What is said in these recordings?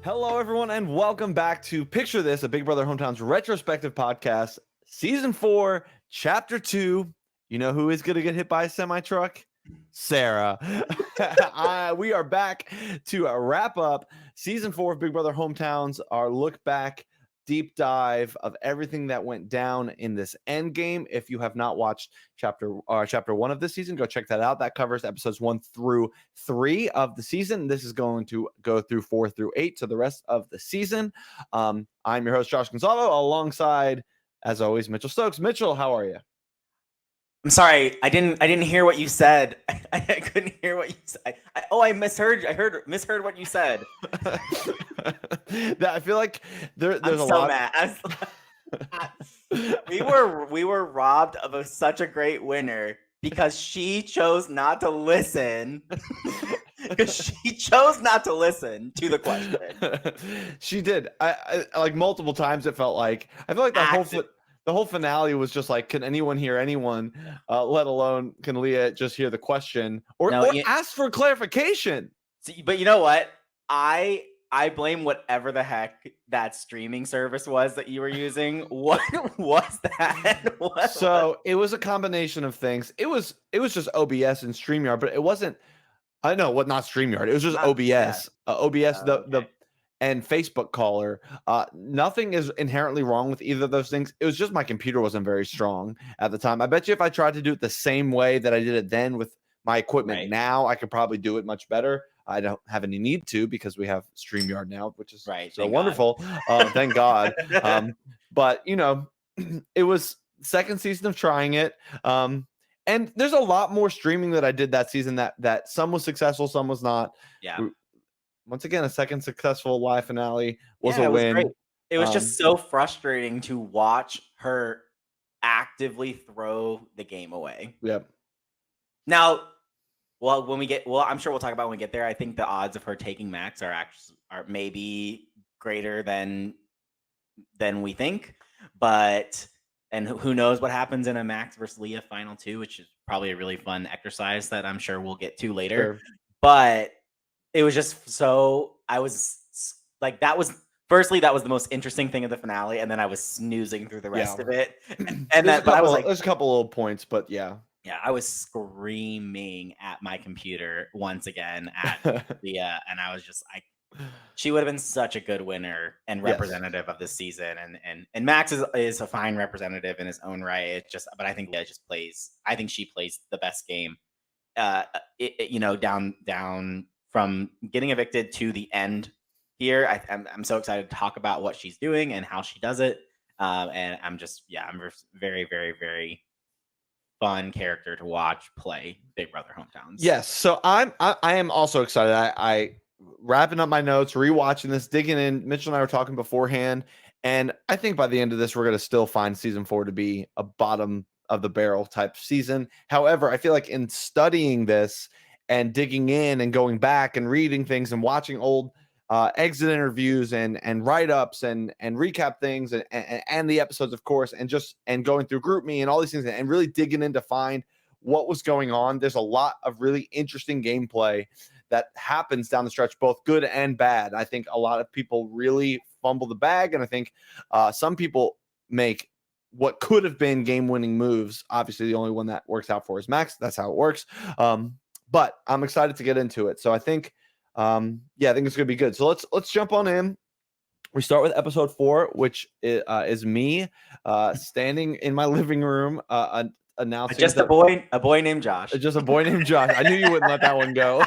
Hello, everyone, and welcome back to Picture This, a Big Brother Hometowns retrospective podcast, Season 4, Chapter 2. You know who is going to get hit by a semi-truck? Sarah. We are back to wrap up Season 4 of Big Brother Hometowns, our look back, deep dive of everything that went down in this end game. If you have not watched chapter 1 of this season, go check that out. That covers episodes 1 through 3 of the season. This is going to go through 4 through 8 to the rest of the season. I'm your host, Josh Gonzalo, alongside, as always, Mitchell Stokes. Mitchell, how are you? I'm sorry, I didn't hear what you said. I couldn't hear what you said. I misheard. Misheard what you said. I feel like there's I'm a so lot. mad. we were robbed of such a great winner because she chose not to listen. Because she chose not to listen to the question. She did. I like multiple times. It felt like I feel like the whole finale was just like, can anyone hear anyone? Let alone can Leah just hear the question or ask for clarification. But you know what? I blame whatever the heck that streaming service was that you were using. What was that? It was a combination of things. It was just OBS and StreamYard, but it wasn't. I know what, not StreamYard. It was just OBS. Yeah. OBS, the and Facebook caller. Nothing is inherently wrong with either of those things. It was just my computer wasn't very strong at the time. I bet you if I tried to do it the same way that I did it then with my equipment now, I could probably do it much better. I don't have any need to because we have StreamYard now, which is so wonderful. Thank God. But, you know, it was second season of trying it. And there's a lot more streaming that I did that season that some was successful, some was not. Yeah. Once again, a second successful live finale was a win. Great. It was just so frustrating to watch her actively throw the game away. Yep. Now, I'm sure we'll talk about when we get there. I think the odds of her taking Max are maybe greater than we think, but who knows what happens in a Max versus Leah final 2, which is probably a really fun exercise that I'm sure we'll get to later. Sure. But it was just so I was like, that was the most interesting thing of the finale, and then I was snoozing through the rest of it. And I was like, there's a couple little points, but yeah, I was screaming at my computer once again at Leah, and I was just like, she would have been such a good winner and representative of this season, and Max is a fine representative in his own right. It's just, but I think Leah just plays. I think she plays the best game. Down from getting evicted to the end here. I'm so excited to talk about what she's doing and how she does it. And I'm very, very, very fun character to watch play Big Brother Hometowns. Yes. So I am also excited. I wrapping up my notes, rewatching this, digging in. Mitchell and I were talking beforehand, and I think by the end of this, we're going to still find season 4 to be a bottom of the barrel type season. However, I feel like in studying this and digging in and going back and reading things and watching old exit interviews and write-ups and recap things and the episodes, of course, and going through GroupMe and all these things and really digging in to find what was going on. There's a lot of really interesting gameplay that happens down the stretch, both good and bad. I think a lot of people really fumble the bag, and I think some people make what could have been game-winning moves. Obviously, the only one that works out for is Max. That's how it works. But I'm excited to get into it. So I think, I think it's going to be good. So let's jump on in. We start with episode 4, which is me standing in my living room announcing just a boy named Josh. Just a boy named Josh. I knew you wouldn't let that one go.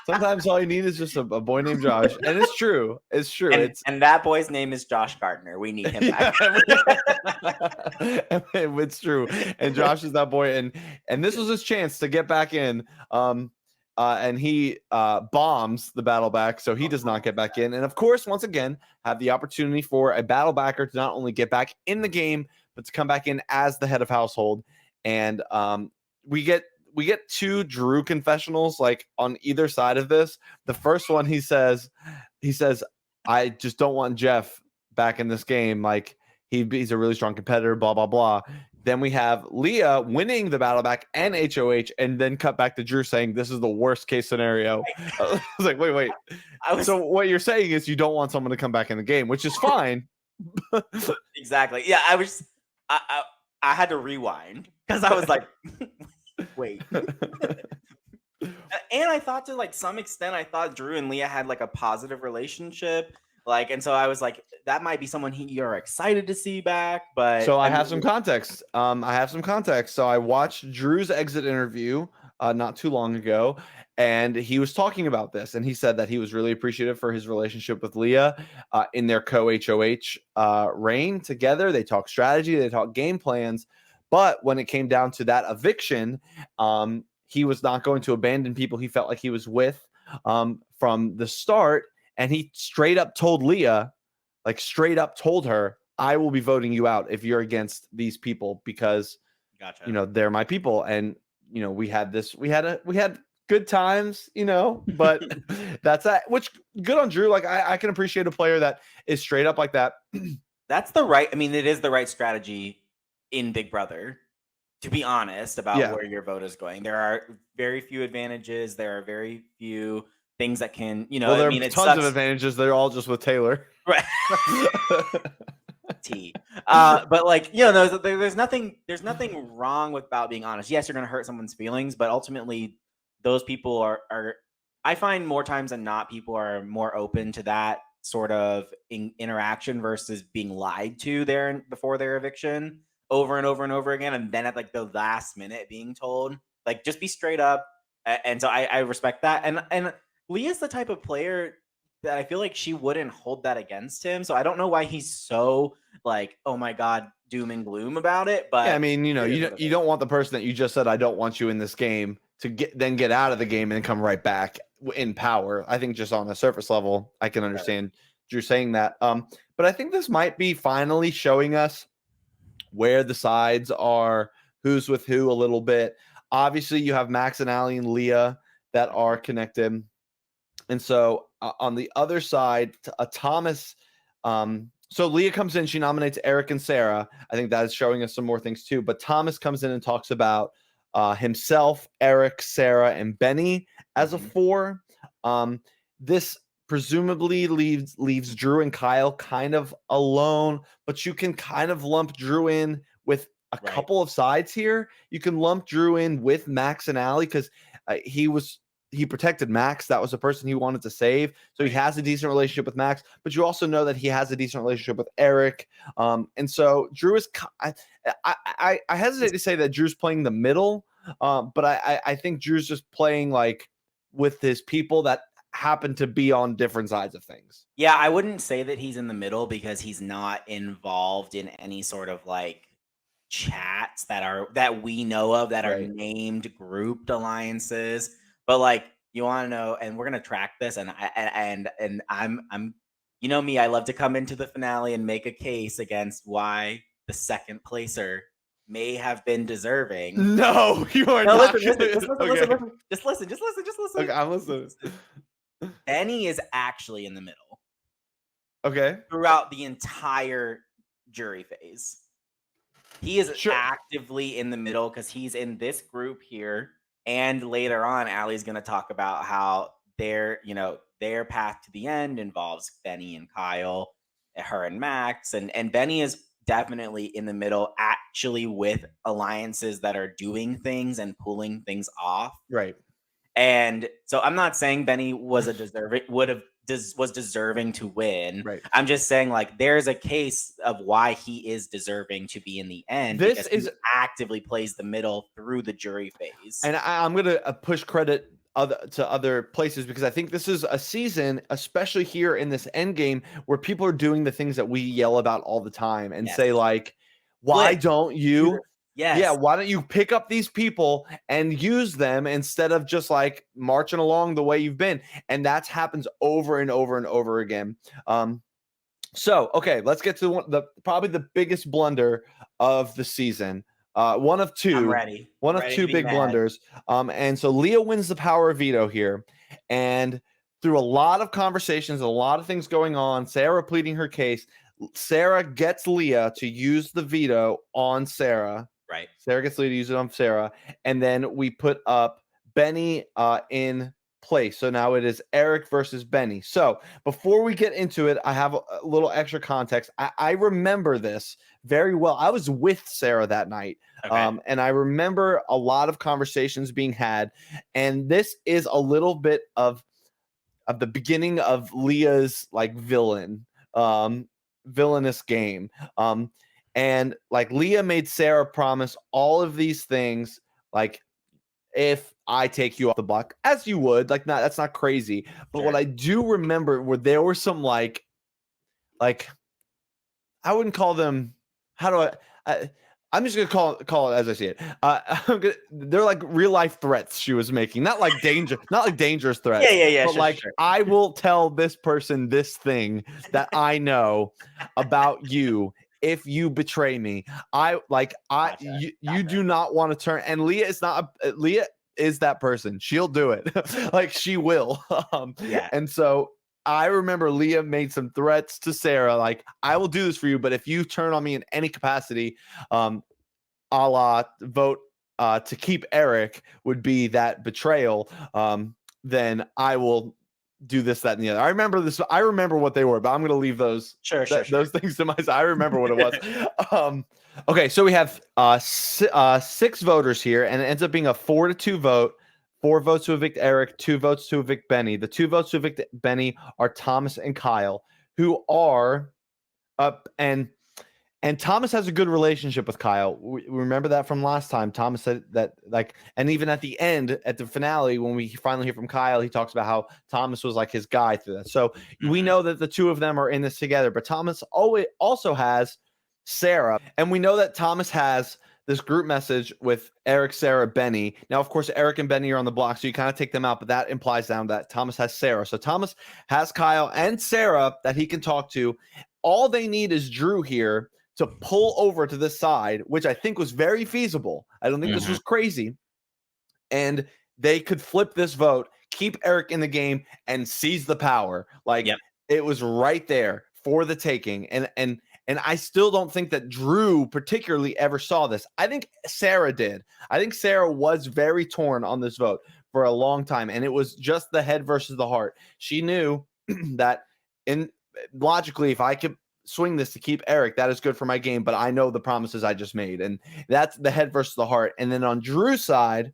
Sometimes all you need is just a boy named Josh, and it's true. It's true. And that boy's name is Josh Gardner. We need him back. It's true. And Josh is that boy, and this was his chance to get back in. And he bombs the battle back, so he does not get back in. And of course, once again, have the opportunity for a battle backer to not only get back in the game, but to come back in as the head of household. And we get 2 Drew confessionals like on either side of this. The first one, he says, I just don't want Jeff back in this game. Like he's a really strong competitor, blah, blah, blah. Then we have Leah winning the battle back and HOH, and then cut back to Drew saying this is the worst case scenario. I was like, wait. So what you're saying is you don't want someone to come back in the game, which is fine. Exactly. Yeah, I had to rewind because I was like, wait. And I thought to like some extent, I thought Drew and Leah had like a positive relationship. Like, and so I was like, that might be someone you're excited to see back. But so I have some context. So I watched Drew's exit interview not too long ago, and he was talking about this, and he said that he was really appreciative for his relationship with Leah in their co-HOH reign together. They talk strategy, they talk game plans, but when it came down to that eviction, he was not going to abandon people he felt like he was with from the start. And he straight up told Leah, like straight up told her, I will be voting you out if you're against these people because, you know, they're my people. And, you know, we had good times, you know, but that's that, which good on Drew. Like I can appreciate a player that is straight up like that. That's the right. I mean, it is the right strategy in Big Brother, to be honest about where your vote is going. There are very few advantages. There are very few things that can, you know, well, there are tons of advantages. They're all just with Taylor. Right. But like, you know, there's nothing wrong with about being honest. Yes, you're going to hurt someone's feelings, but ultimately those people are I find more times than not, people are more open to that sort of interaction versus being lied to there before their eviction over and over and over again. And then at like the last minute being told, like, just be straight up. And so I respect that. And Leah's the type of player that I feel like she wouldn't hold that against him. So I don't know why he's so like, oh my God, doom and gloom about it. But yeah, I mean, you know, you don't want the person that you just said, I don't want you in this game to get out of the game and come right back in power. I think just on a surface level, I can understand Drew saying that. But I think this might be finally showing us where the sides are, who's with who a little bit. Obviously, you have Max and Allie and Leah that are connected. And so on the other side, Thomas, so Leah comes in, she nominates Eric and Sarah. I think that is showing us some more things too. But Thomas comes in and talks about himself, Eric, Sarah, and Benny as a 4. This presumably leaves Drew and Kyle kind of alone, but you can kind of lump Drew in with a couple of sides here. You can lump Drew in with Max and Allie because he protected Max. That was the person he wanted to save. So he has a decent relationship with Max, but you also know that he has a decent relationship with Eric. And so Drew is, I hesitate to say that Drew's playing the middle, but I think Drew's just playing like with his people that happen to be on different sides of things. Yeah, I wouldn't say that he's in the middle because he's not involved in any sort of like chats that we know of that are named grouped alliances. But like, you want to know, and we're gonna track this, and I'm, you know me, I love to come into the finale and make a case against why the second placer may have been deserving. No, you are not. Listen. Just listen. Okay, I'm listening. Benny is actually in the middle. Okay. Throughout the entire jury phase, he is actively in the middle because he's in this group here. And later on, Allie's going to talk about how their path to the end involves Benny and Kyle, her and Max. And Benny is definitely in the middle, actually with alliances that are doing things and pulling things off. Right. And so I'm not saying Benny was deserving to win. Right. I'm just saying like there's a case of why he is deserving to be in the end. This is actively plays the middle through the jury phase. And I'm going to push credit to other places because I think this is a season, especially here in this end game, where people are doing the things that we yell about all the time and say like, why don't you? Yes. Yeah, why don't you pick up these people and use them instead of just like marching along the way you've been? And that happens over and over and over again. So, okay, let's get to probably the biggest blunder of the season. One of two. I'm ready. One of two big blunders. And so Leah wins the power of veto here. And through a lot of conversations, a lot of things going on, Sarah pleading her case, Sarah gets Leah to use the veto on Sarah. Right. Sarah gets Leah to use it on Sarah, and then we put up Benny in place. So now it is Eric versus Benny. So before we get into it, I have a little extra context. I remember this very well. I was with Sarah that night. Okay. And I remember a lot of conversations being had, and this is a little bit of the beginning of Leah's like villainous game. And like Leah made Sarah promise all of these things, like if I take you off the block, as you would, like not that's not crazy. But what Sure. I do remember were there were some like I wouldn't call them. How do I I'm just gonna call it as I see it. They're like real life threats she was making, not like dangerous threats, Yeah. but Sure, like sure. I will tell this person this thing that I know about you if you betray me. Gotcha. You Gotcha. do not want to turn. And Leah is not Leah is that person. She'll do it. Like she will. Yeah. And so I remember Leah made some threats to Sarah, like, I will do this for you, but if you turn on me in any capacity, a la vote to keep Eric would be that betrayal, then I will do this, that, and the other. I remember this. I remember what they were, but I'm going to leave those Sure. those things to myself. I remember what it was. Okay, so we have 6 voters here, and it ends up being a 4-2 vote. 4 votes to evict Eric, 2 votes to evict Benny. The 2 votes to evict Benny are Thomas and Kyle, who are up and Thomas has a good relationship with Kyle. We remember that from last time. Thomas said that, like, and even at the end, at the finale, when we finally hear from Kyle, he talks about how Thomas was like his guy through that. So we know that the 2 of them are in this together. But Thomas always also has Sarah, and we know that Thomas has this group message with Eric, Sarah, Benny. Now, of course, Eric and Benny are on the block, so you kind of take them out, but that implies down that Thomas has Sarah. So Thomas has Kyle and Sarah that he can talk to. All they need is Drew here to pull over to this side, which I think was very feasible. I don't think this was crazy. And they could flip this vote, keep Eric in the game, and seize the power. Like it was right there for the taking. And I still don't think that Drew particularly ever saw this. I think Sarah did. I think Sarah was very torn on this vote for a long time, and it was just the head versus the heart. She knew that logically, if I could swing this to keep Eric, that is good for my game, but I know the promises I just made, and that's the head versus the heart. And then on Drew's side,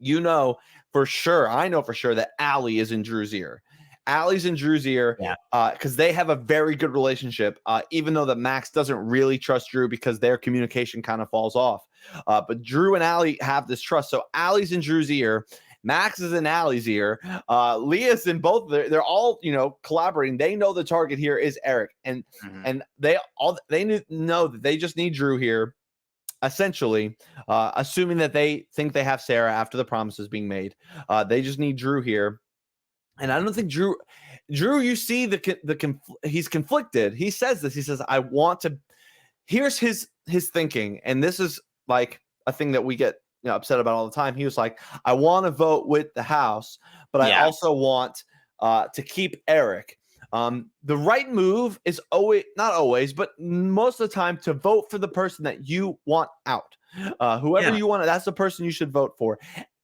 I know for sure that Allie is in Drew's ear. Allie's in Drew's ear because they have a very good relationship, even though that Max doesn't really trust Drew because their communication kind of falls off. But Drew and Allie have this trust. So Allie's in Drew's ear. Max is in Allie's ear. Leah's in both. They're all, collaborating. They know the target here is Eric. And they know that they just need Drew here. Essentially, assuming that they think they have Sarah after the promises being made. They just need Drew here. And I don't think Drew, you see he's conflicted. He says this. He says, I want to. Here's his thinking, and this is like a thing that we get upset about all the time. He was like, I want to vote with the House, but I also want to keep Eric. The right move is not always, but most of the time to vote for the person that you want out. Whoever you want, that's the person you should vote for.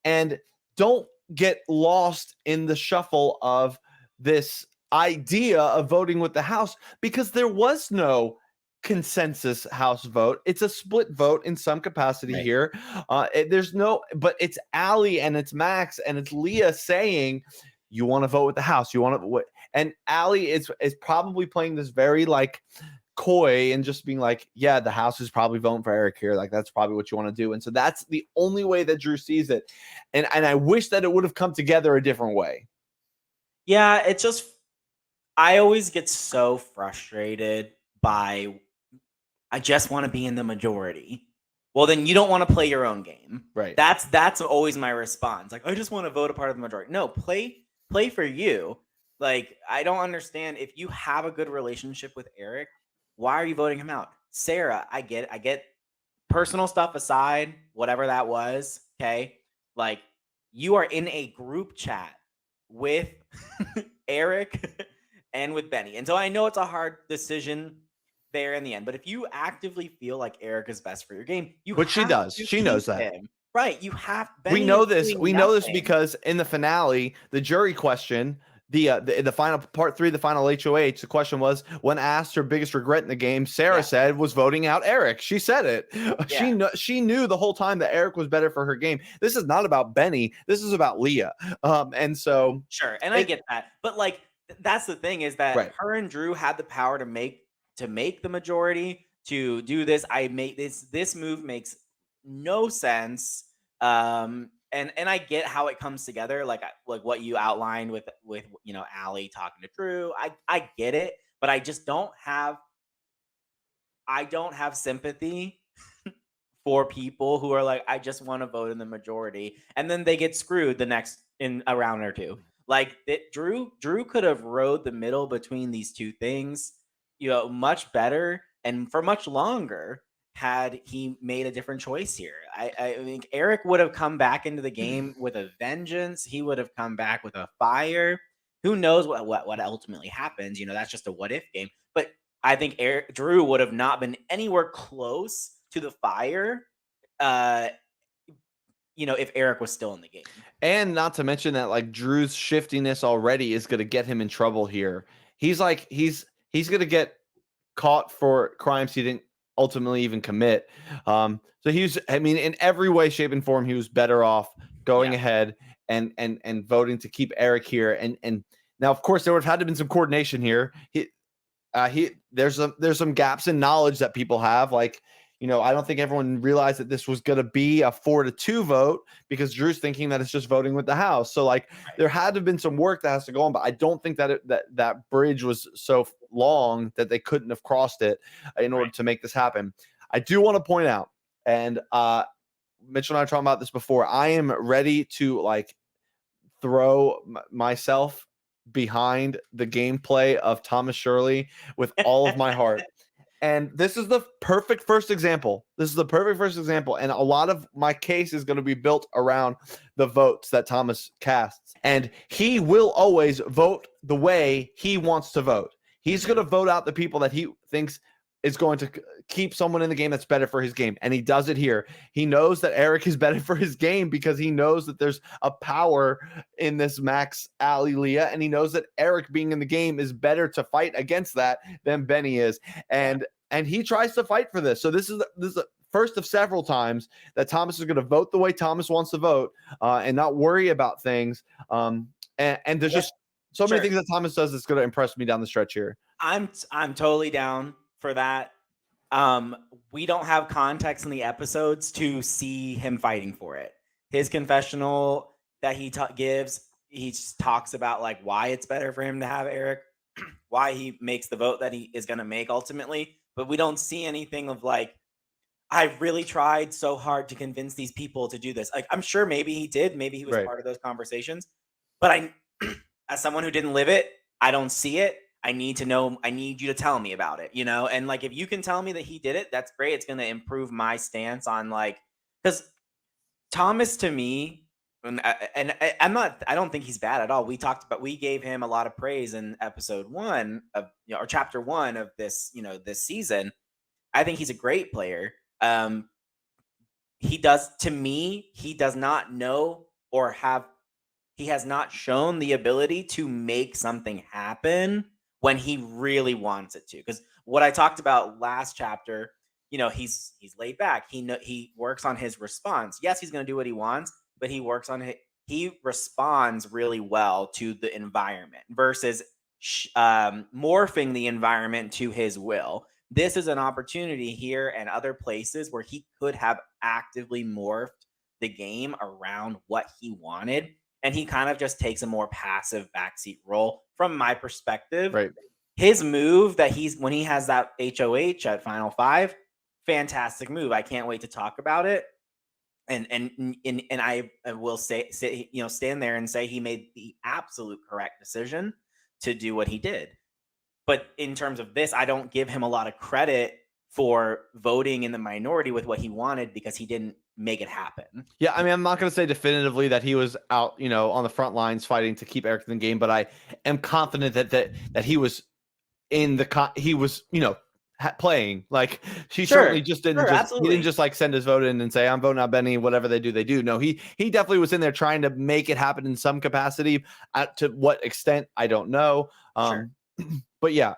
And don't get lost in the shuffle of this idea of voting with the House, because there was no consensus House vote. It's a split vote in some capacity here. But it's Allie and it's Max and it's Leah saying, you want to vote with the House. You want to, and Allie is probably playing this very like coy and just being like, yeah, the House is probably voting for Eric here. Like that's probably what you want to do. And so that's the only way that Drew sees it. And I wish that it would have come together a different way. Yeah, it's just, I always get so frustrated by, I just want to be in the majority. Well, then you don't want to play your own game. Right. That's always my response. Like, I just want to vote a part of the majority. No, play for you. Like, I don't understand. If you have a good relationship with Eric, why are you voting him out? Sarah, I get personal stuff aside, whatever that was, okay? Like, you are in a group chat with Eric and with Benny. And so I know it's a hard decision there in the end. But if you actively feel like Eric is best for your game, you Which she have does. to She knows keep that. him. Right. You have We Benny know is this. doing We know this nothing. because in the finale, the jury question, the final part 3, the final HOH, the question was, when asked her biggest regret in the game, Sarah Yeah. said was voting out Eric. She said it. Yeah. She knew the whole time that Eric was better for her game. This is not about Benny. This is about Leah. And so Sure. And I get that. But like that's the thing is that Right. her and Drew had the power to make the majority, to do this. I make this move makes no sense. And I get how it comes together, like what you outlined with Allie talking to Drew. I get it, but I just don't have sympathy for people who are like, I just want to vote in the majority, and then they get screwed the next in a round or two. Like Drew could have rode the middle between these two things, much better and for much longer had he made a different choice here. I think Eric would have come back into the game with a vengeance. He would have come back with a fire. Who knows what ultimately happens? That's just a what if game. But I think Drew would have not been anywhere close to the fire, if Eric was still in the game. And not to mention that like Drew's shiftiness already is going to get him in trouble here. He's going to get caught for crimes he didn't ultimately even commit. So in every way, shape, and form, he was better off going ahead and voting to keep Eric here. And now, of course, there would have had to been some coordination here. There's some gaps in knowledge that people have. Like, I don't think everyone realized that this was going to be a 4-2 vote because Drew's thinking that it's just voting with the House. So like there had to have been some work that has to go on, but I don't think that that bridge was so long that they couldn't have crossed it in order to make this happen. I do want to point out, and Mitchell and I were talking about this before, I am ready to like throw myself behind the gameplay of Thomas Shirley with all of my heart. And this is the perfect first example. And a lot of my case is going to be built around the votes that Thomas casts. And he will always vote the way he wants to vote. He's going to vote out the people that he thinks is going to keep someone in the game that's better for his game. And he does it here. He knows that Eric is better for his game because he knows that there's a power in this Max, Allie, Leah. And he knows that Eric being in the game is better to fight against that than Benny is. And he tries to fight for this. So this is the first of several times that Thomas is going to vote the way Thomas wants to vote and not worry about things. And there's just so many things that Thomas does that's going to impress me down the stretch here. I'm totally down for that. We don't have context in the episodes to see him fighting for it. His confessional that he gives, he just talks about like why it's better for him to have Eric, why he makes the vote that he is going to make ultimately. But we don't see anything of like, I really tried so hard to convince these people to do this. Like, I'm sure maybe he did. Maybe he was part of those conversations. But as someone who didn't live it, I don't see it. I need to know. I need you to tell me about it, And like, if you can tell me that he did it, that's great. It's going to improve my stance on like, because Thomas to me, I don't think he's bad at all. We gave him a lot of praise in episode 1 of, or chapter 1 of this, this season. I think he's a great player. He does not know or he has not shown the ability to make something happen when he really wants it to. Because what I talked about last chapter, he's laid back. He works on his response. Yes, he's going to do what he wants, but he works on it. He responds really well to the environment versus morphing the environment to his will. This is an opportunity here and other places where he could have actively morphed the game around what he wanted. And he kind of just takes a more passive backseat role from my perspective. Right. His move that when he has that HOH at Final 5, fantastic move. I can't wait to talk about it. And I will stand there and say he made the absolute correct decision to do what he did. But in terms of this, I don't give him a lot of credit for voting in the minority with what he wanted because he didn't make it happen. Yeah, I mean, I'm not going to say definitively that he was out, on the front lines fighting to keep Eric in the game, but I am confident that he was he was, playing. Like he certainly Sure, just didn't sure, just he didn't absolutely. just like send his vote in and say I'm voting out Benny. Whatever they do, they do. No, he definitely was in there trying to make it happen in some capacity. To what extent, I don't know. Sure. But yeah,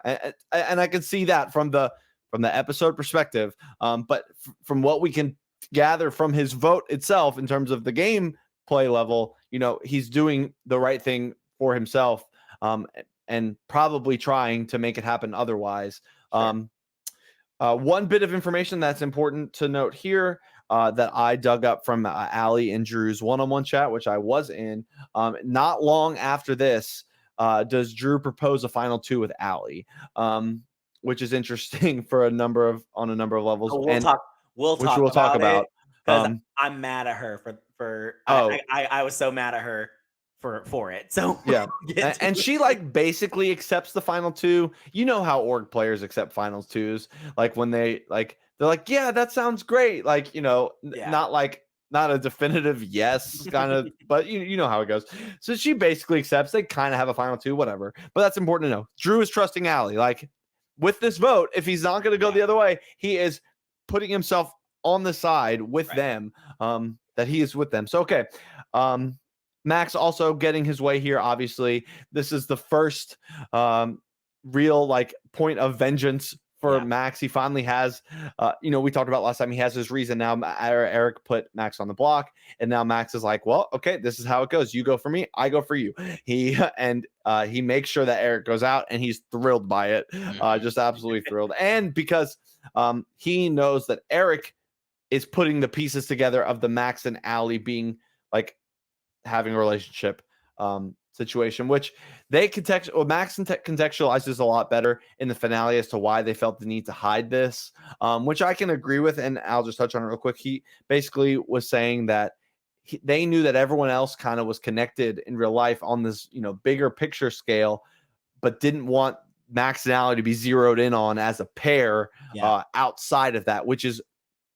and I can see that from the episode perspective. But from what we can gather from his vote itself in terms of the game play level, he's doing the right thing for himself, and probably trying to make it happen otherwise. Sure. One bit of information that's important to note here, that I dug up from Allie and Drew's one-on-one chat, which I was in. Not long after this, does Drew propose a final two with Allie, which is interesting for a number of levels, So and we'll which talk we'll talk about it about. because Um, I'm mad at her for oh, I was so mad at her for it. So yeah. get to And she it. like basically accepts the final two. You know how org players accept finals twos. Like when they're like, yeah, that sounds great. Like, Yeah. not a definitive yes kind of, but you know how it goes. So she basically accepts. They kind of have a final two, whatever. But that's important to know. Drew is trusting Allie. Like with this vote, if he's not going to go the other way, he is putting himself on the side with Right. them, that he is with them. So, okay. Max also getting his way here. Obviously, this is the first real like point of vengeance for Yeah. Max. He finally has, we talked about last time. He has his reason now. Eric put Max on the block, and now Max is like, well, okay, this is how it goes. You go for me, I go for you. He makes sure that Eric goes out, and he's thrilled by it, Mhm. just absolutely thrilled. And because he knows that Eric is putting the pieces together of the Max and Allie being like having a relationship situation, which Max contextualizes a lot better in the finale as to why they felt the need to hide this, which I can agree with, and I'll just touch on it real quick. He basically was saying that they knew that everyone else kind of was connected in real life on this, bigger picture scale, but didn't want Max and Allie to be zeroed in on as a pair Yeah. outside of that, which is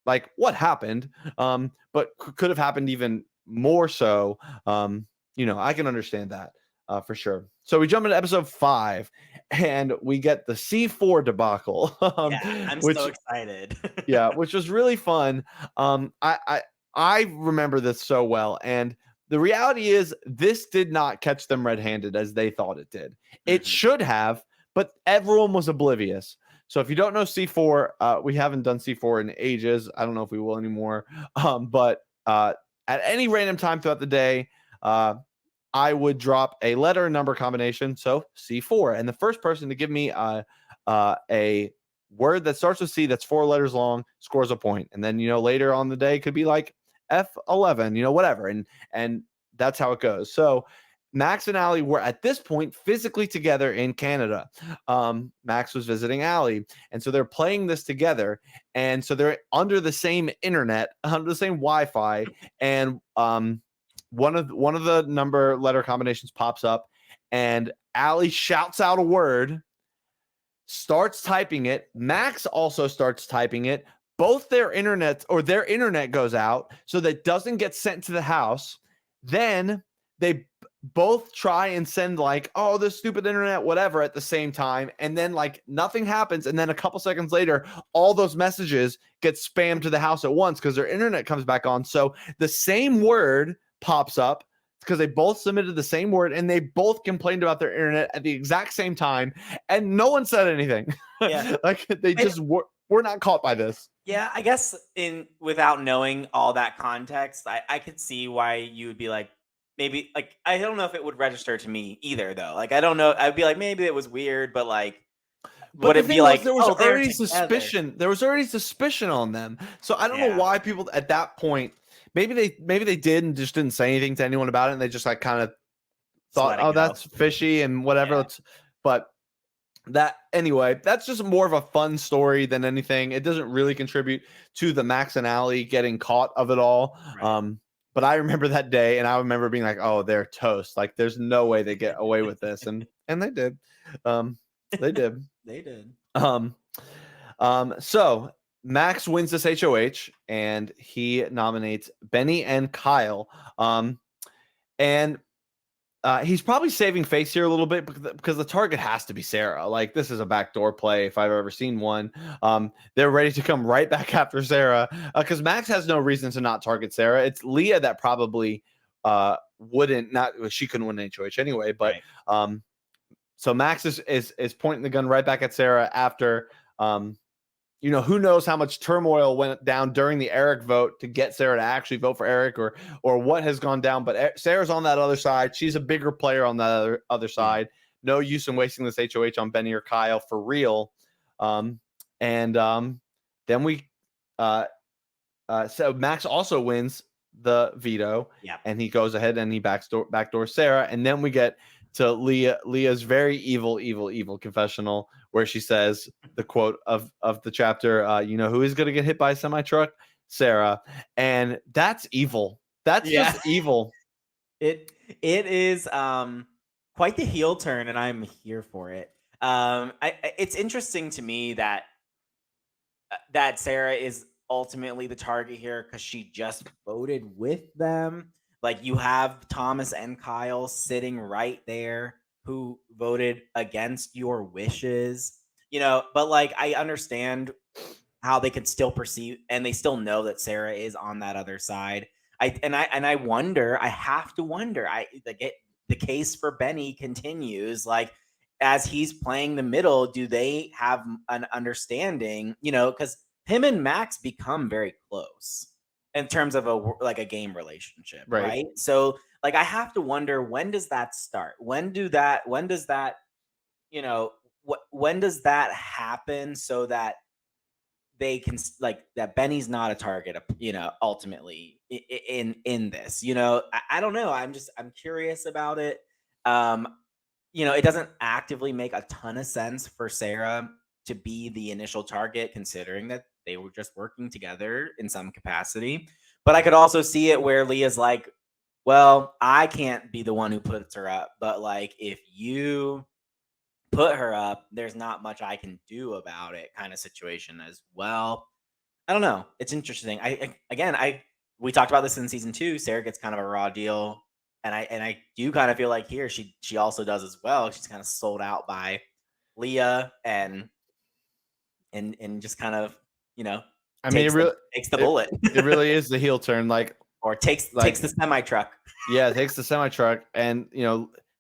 like what happened, but could have happened even more so. I can understand that for sure. So we jump into episode 5, and we get the C4 debacle, Yeah. I'm so which excited. yeah, which was really fun. I remember this so well, and the reality is this did not catch them red-handed as they thought it did. It Mhm. should have, but everyone was oblivious. So if you don't know C4, we haven't done C4 in ages. I don't know if we will anymore. But at any random time throughout the day, I would drop a letter and number combination. So C4, and the first person to give me a word that starts with C that's 4 letters long scores a point. And then later on the day could be like F11, whatever, and that's how it goes. So Max and Allie were at this point physically together in Canada. Max was visiting Allie, and so they're playing this together, and so they're under the same internet, under the same Wi-Fi, and one of the number letter combinations pops up, and Allie shouts out a word, starts typing it. Max also starts typing it. Both their internet goes out, so that doesn't get sent to the house. Then they both try and send like, oh, this stupid internet, whatever, at the same time, and then like nothing happens, and then a couple seconds later, all those messages get spammed to the house at once because their internet comes back on. So the same word pops up because they both submitted the same word, and they both complained about their internet at the exact same time, and no one said anything. Yeah. Like they just were not caught by this. Yeah, I guess without knowing all that context, I could see why you would be like, maybe like I don't know if it would register to me either though. Like I don't know. I'd be like, maybe it was weird, but like But would the it be thing was, like, there was oh, they're already together? suspicion. There was already suspicion on them. So I don't know Yeah. why people at that point. Maybe they did and just didn't say anything to anyone about it, and they just like kind of Just thought, let it oh, go. that's fishy and whatever. Yeah. But that anyway, that's just more of a fun story than anything. It doesn't really contribute to the Max and Allie getting caught of it all. Right. But I remember that day, and I remember being like, oh, they're toast. Like there's no way they get away with this, and they did. They did. They did. So Max wins this HOH, and he nominates Benny and Kyle. And He's probably saving face here a little bit because the target has to be Sarah. Like, this is a backdoor play if I've ever seen one. They're ready to come right back after Sarah because Max has no reason to not target Sarah. It's Leah that probably she couldn't win HOH anyway. But Right. So Max is pointing the gun right back at Sarah after who knows how much turmoil went down during the Eric vote to get Sarah to actually vote for Eric or what has gone down. But Sarah's on that other side. She's a bigger player on the other side. No use in wasting this HOH on Benny or Kyle for real. Then we so Max also wins the veto. Yeah. And he goes ahead and he backdoor Sarah. And then we get to Leah's very evil confessional where she says the quote of the chapter, who is going to get hit by a semi-truck? Sarah. And that's evil. That's just evil. It is quite the heel turn, and I'm here for it. It's interesting to me that Sarah is ultimately the target here because she just voted with them. Like, you have Thomas and Kyle sitting right there who voted against your wishes, but like, I understand how they could still perceive and they still know that Sarah is on that other side. I have to wonder, the case for Benny continues, like, as he's playing the middle, do they have an understanding, because him and Max become very close in terms of a game relationship, right? So, like, I have to wonder, when does that start? When does that happen so that they can, like, that Benny's not a target, ultimately in this, I don't know. I'm curious about it. It doesn't actively make a ton of sense for Sarah to be the initial target, considering that they were just working together in some capacity. But I could also see it where Leah's like, well, I can't be the one who puts her up, but like, if you put her up, there's not much I can do about it, kind of situation as well. I don't know. It's interesting. We talked about this in season 2. Sarah gets kind of a raw deal, and I do kind of feel like here she also does as well. She's kind of sold out by Leah and just kind of, takes the bullet. It really is the heel turn, or takes the semi truck. Yeah, takes the semi truck, and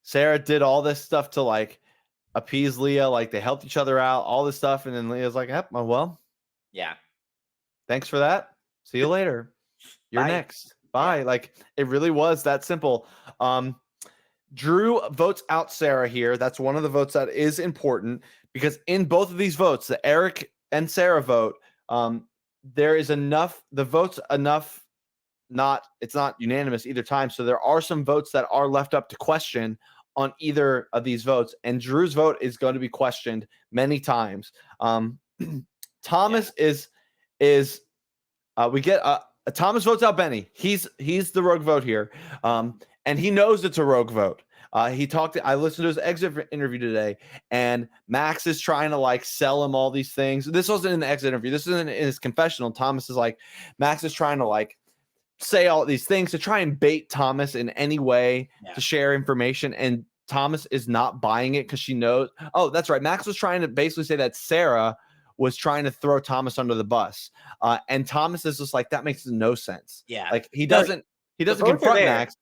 Sarah did all this stuff to like appease Leah, like they helped each other out, all this stuff, and then Leah's like, "Yep, well, yeah, thanks for that. See you later. You're next. Bye." Yeah. Like, it really was that simple. Drew votes out Sarah here. That's one of the votes that is important because in both of these votes, the Eric and Sarah vote, there is enough. The votes enough. It's not unanimous either time. So there are some votes that are left up to question on either of these votes, and Drew's vote is going to be questioned many times. Thomas is we get Thomas votes out Benny. He's the rogue vote here, and he knows it's a rogue vote. I listened to his exit interview today, and Max is trying to like sell him all these things. This wasn't in the exit interview. This is in his confessional. Thomas is like, Max is trying to like say all these things to try and bait Thomas in any way to share information, and Thomas is not buying it because she knows. Oh, that's right. Max was trying to basically say that Sarah was trying to throw Thomas under the bus, and Thomas is just like, that makes no sense. Yeah, like he doesn't confront Max.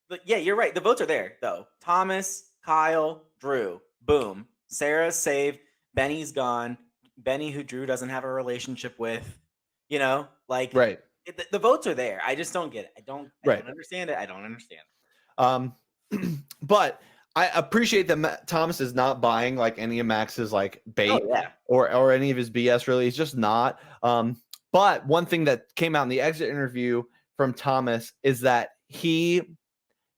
But yeah, you're right. The votes are there though. Thomas, Kyle, Drew. Boom. Sarah's saved. Benny's gone. Benny, who Drew doesn't have a relationship with. Right. The votes are there. I just don't get it. I don't understand it. I don't understand. But I appreciate that Thomas is not buying like any of Max's like bait or any of his BS. Really, he's just not. But one thing that came out in the exit interview from Thomas is that he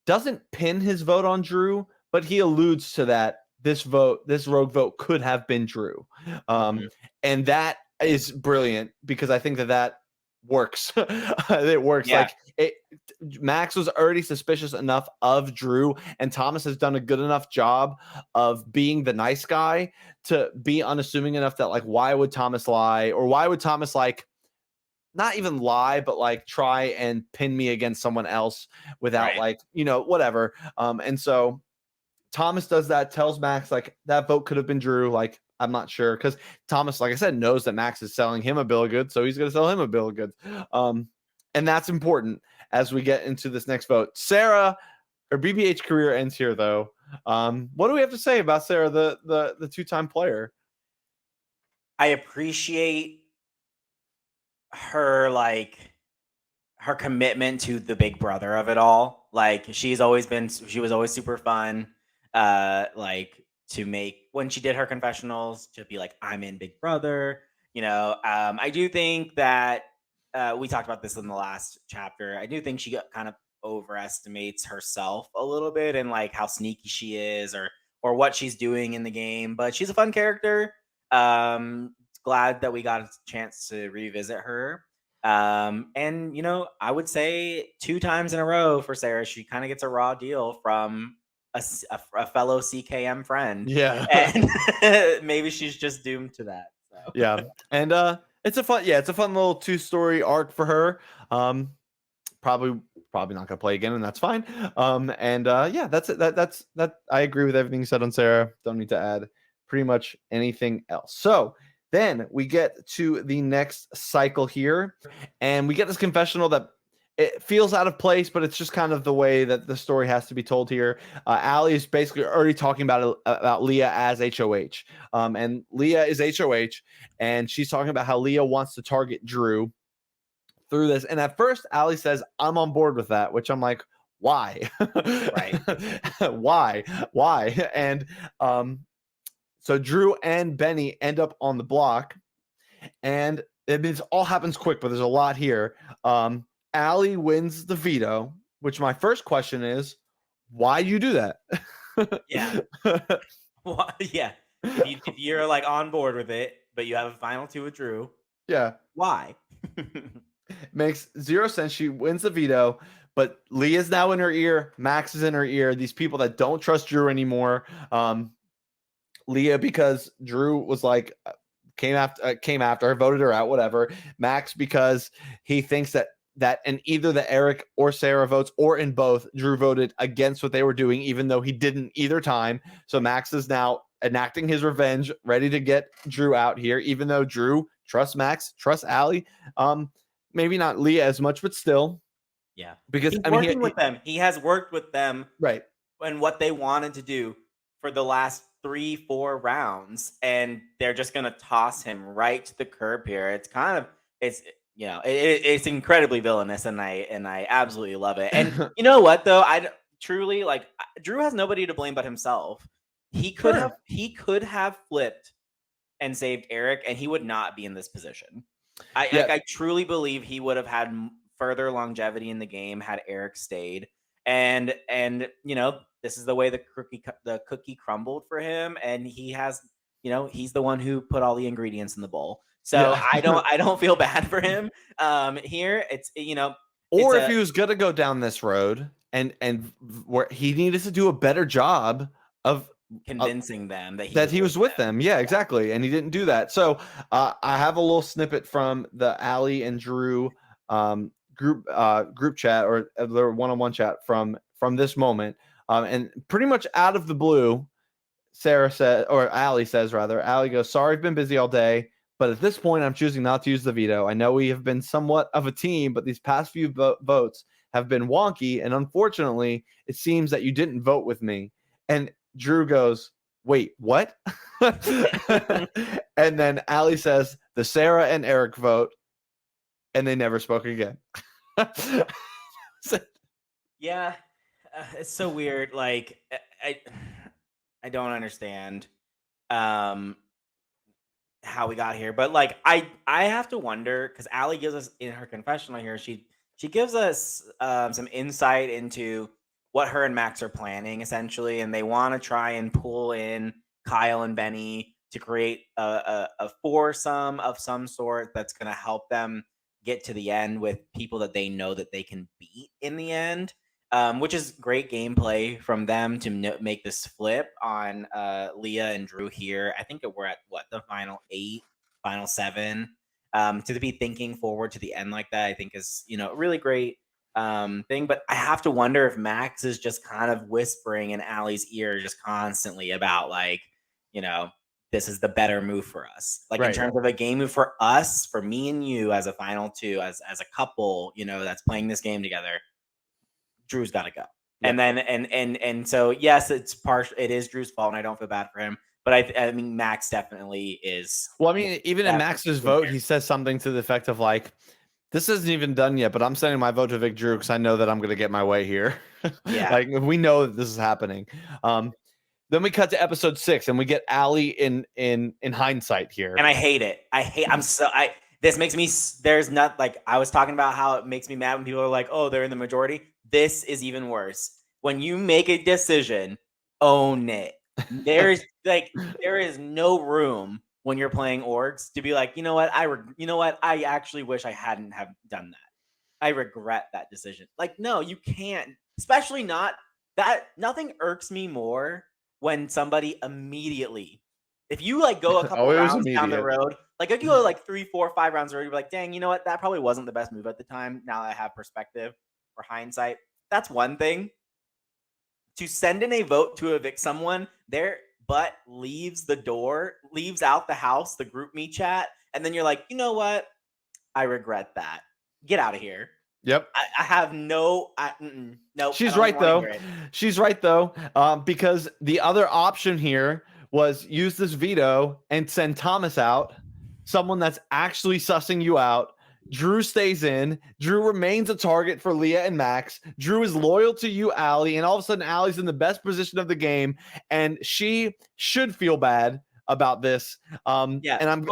doesn't pin his vote on Drew, but he alludes to that this rogue vote could have been Drew. And that is brilliant because I think that works. It works. Yeah. Max was already suspicious enough of Drew, and Thomas has done a good enough job of being the nice guy to be unassuming enough that like, why would Thomas lie, or why would Thomas like not even lie, but like try and pin me against someone else without Right. like, whatever. And so Thomas does that, tells Max like that vote could have been Drew. Like, I'm not sure because Thomas, like I said, knows that Max is selling him a bill of goods, so he's going to sell him a bill of goods. And that's important as we get into this next vote. Sarah, her BBH career ends here, though. What do we have to say about Sarah, the two-time player? I appreciate her her commitment to the big brother of it all. Like she was always super fun. Like to make when she did her confessionals to be like, I'm in Big Brother. I do think that we talked about this in the last chapter. I do think she kind of overestimates herself a little bit and like how sneaky she is or what she's doing in the game. But she's a fun character. Glad that we got a chance to revisit her. And I would say 2 times in a row for Sarah, she kind of gets a raw deal from a fellow CKM friend. Yeah. And maybe she's just doomed to that. So. Yeah. And it's a fun little 2-story arc for her. Probably not gonna play again, and that's fine. And yeah, that's it. That's I agree with everything you said on Sarah. Don't need to add pretty much anything else. So then we get to the next cycle here, and we get this confessional that it feels out of place, but it's just kind of the way that the story has to be told here. Allie is basically already talking about Leah as HOH, and Leah is HOH, and she's talking about how Leah wants to target Drew through this. And at first, Allie says, I'm on board with that, which I'm like, why? Right. Why? And so Drew and Benny end up on the block, and it all happens quick, but there's a lot here. Allie wins the veto, which my first question is, why you do that? Yeah. Well, yeah. If you're like on board with it, but you have a final 2 with Drew. Yeah. Why? Makes 0 sense. She wins the veto, but Leah's now in her ear. Max is in her ear. These people that don't trust Drew anymore. Leah, because Drew was like, came after her, voted her out, whatever. Max, because he thinks that in either the Eric or Sarah votes or in both, Drew voted against what they were doing, even though he didn't either time. So Max is now enacting his revenge, ready to get Drew out here, even though Drew trusts Max, trusts Allie. Maybe not Leah as much, but still. Yeah. Because he's working with them. He has worked with them. Right. And what they wanted to do for the last 3-4 rounds. And they're just going to toss him right to the curb here. It's it's incredibly villainous, and I absolutely love it. And you know what though? I truly like Drew has nobody to blame but himself. He could have flipped and saved Eric, and he would not be in this position. I truly believe he would have had further longevity in the game had Eric stayed. And this is the way the cookie crumbled for him, and he has he's the one who put all the ingredients in the bowl. So I don't feel bad for him here. It's or if he was gonna go down this road and where he needed to do a better job of convincing them that he was with them. Yeah, exactly. And he didn't do that. So I have a little snippet from the Allie and Drew group chat, or their one-on-one chat from this moment. And pretty much out of the blue, Sarah said, or Allie says rather, Allie goes, sorry, I've been busy all day, but at this point I'm choosing not to use the veto. I know we have been somewhat of a team, but these past few votes have been wonky, and unfortunately it seems that you didn't vote with me. And Drew goes, wait, what? And then Allie says, the Sarah and Eric vote, and they never spoke again. Yeah, it's so weird. Like, I don't understand how we got here, but like I have to wonder, because Allie gives us in her confessional here, she gives us some insight into what her and Max are planning essentially, and they want to try and pull in Kyle and Benny to create a foursome of some sort that's going to help them get to the end with people that they know that they can beat in the end, which is great gameplay from them to make this flip on Leah and Drew here. I think we're at the final 8, final 7. To be thinking forward to the end like that, I think is, a really great thing. But I have to wonder if Max is just kind of whispering in Allie's ear just constantly about like, this is the better move for us. Like in Right. terms of a game move for us, for me and you as a final two, as a couple, that's playing this game together, Drew's got to go. Yeah. And then and so yes, it is Drew's fault, and I don't feel bad for him. But I mean, Max definitely is. Well, I mean, even in Max's vote, he says something to the effect of like, "This isn't even done yet, but I'm sending my vote to Vic Drew because I know that I'm going to get my way here." Yeah. Like we know that this is happening. Then we cut to episode 6, and we get Allie in hindsight here. And I hate it. This makes me. There's not like I was talking about how it makes me mad when people are like, "Oh, they're in the majority." This is even worse. When you make a decision, own it. There is no room when you're playing orgs to be like, you know what? I actually wish I hadn't have done that. I regret that decision. Like, no, you can't. Especially not that. Nothing irks me more when somebody immediately, if you like go a couple rounds down the road, like if you go like 3, 4, 5 rounds already, you're like, dang, you know what? That probably wasn't the best move at the time. Now that I have perspective or hindsight, that's one thing. To send in a vote to evict someone, their butt leaves the door, leaves out the house, the group me chat, and then you're like, you know what? I regret that. Get out of here. Yep. I have no. She's right though. She's right though. Because the other option here was use this veto and send Thomas out, someone that's actually sussing you out. Drew stays in. Drew remains a target for Leah and Max. Drew is loyal to you, Allie, and all of a sudden Allie's in the best position of the game, and she should feel bad about this. Yeah, and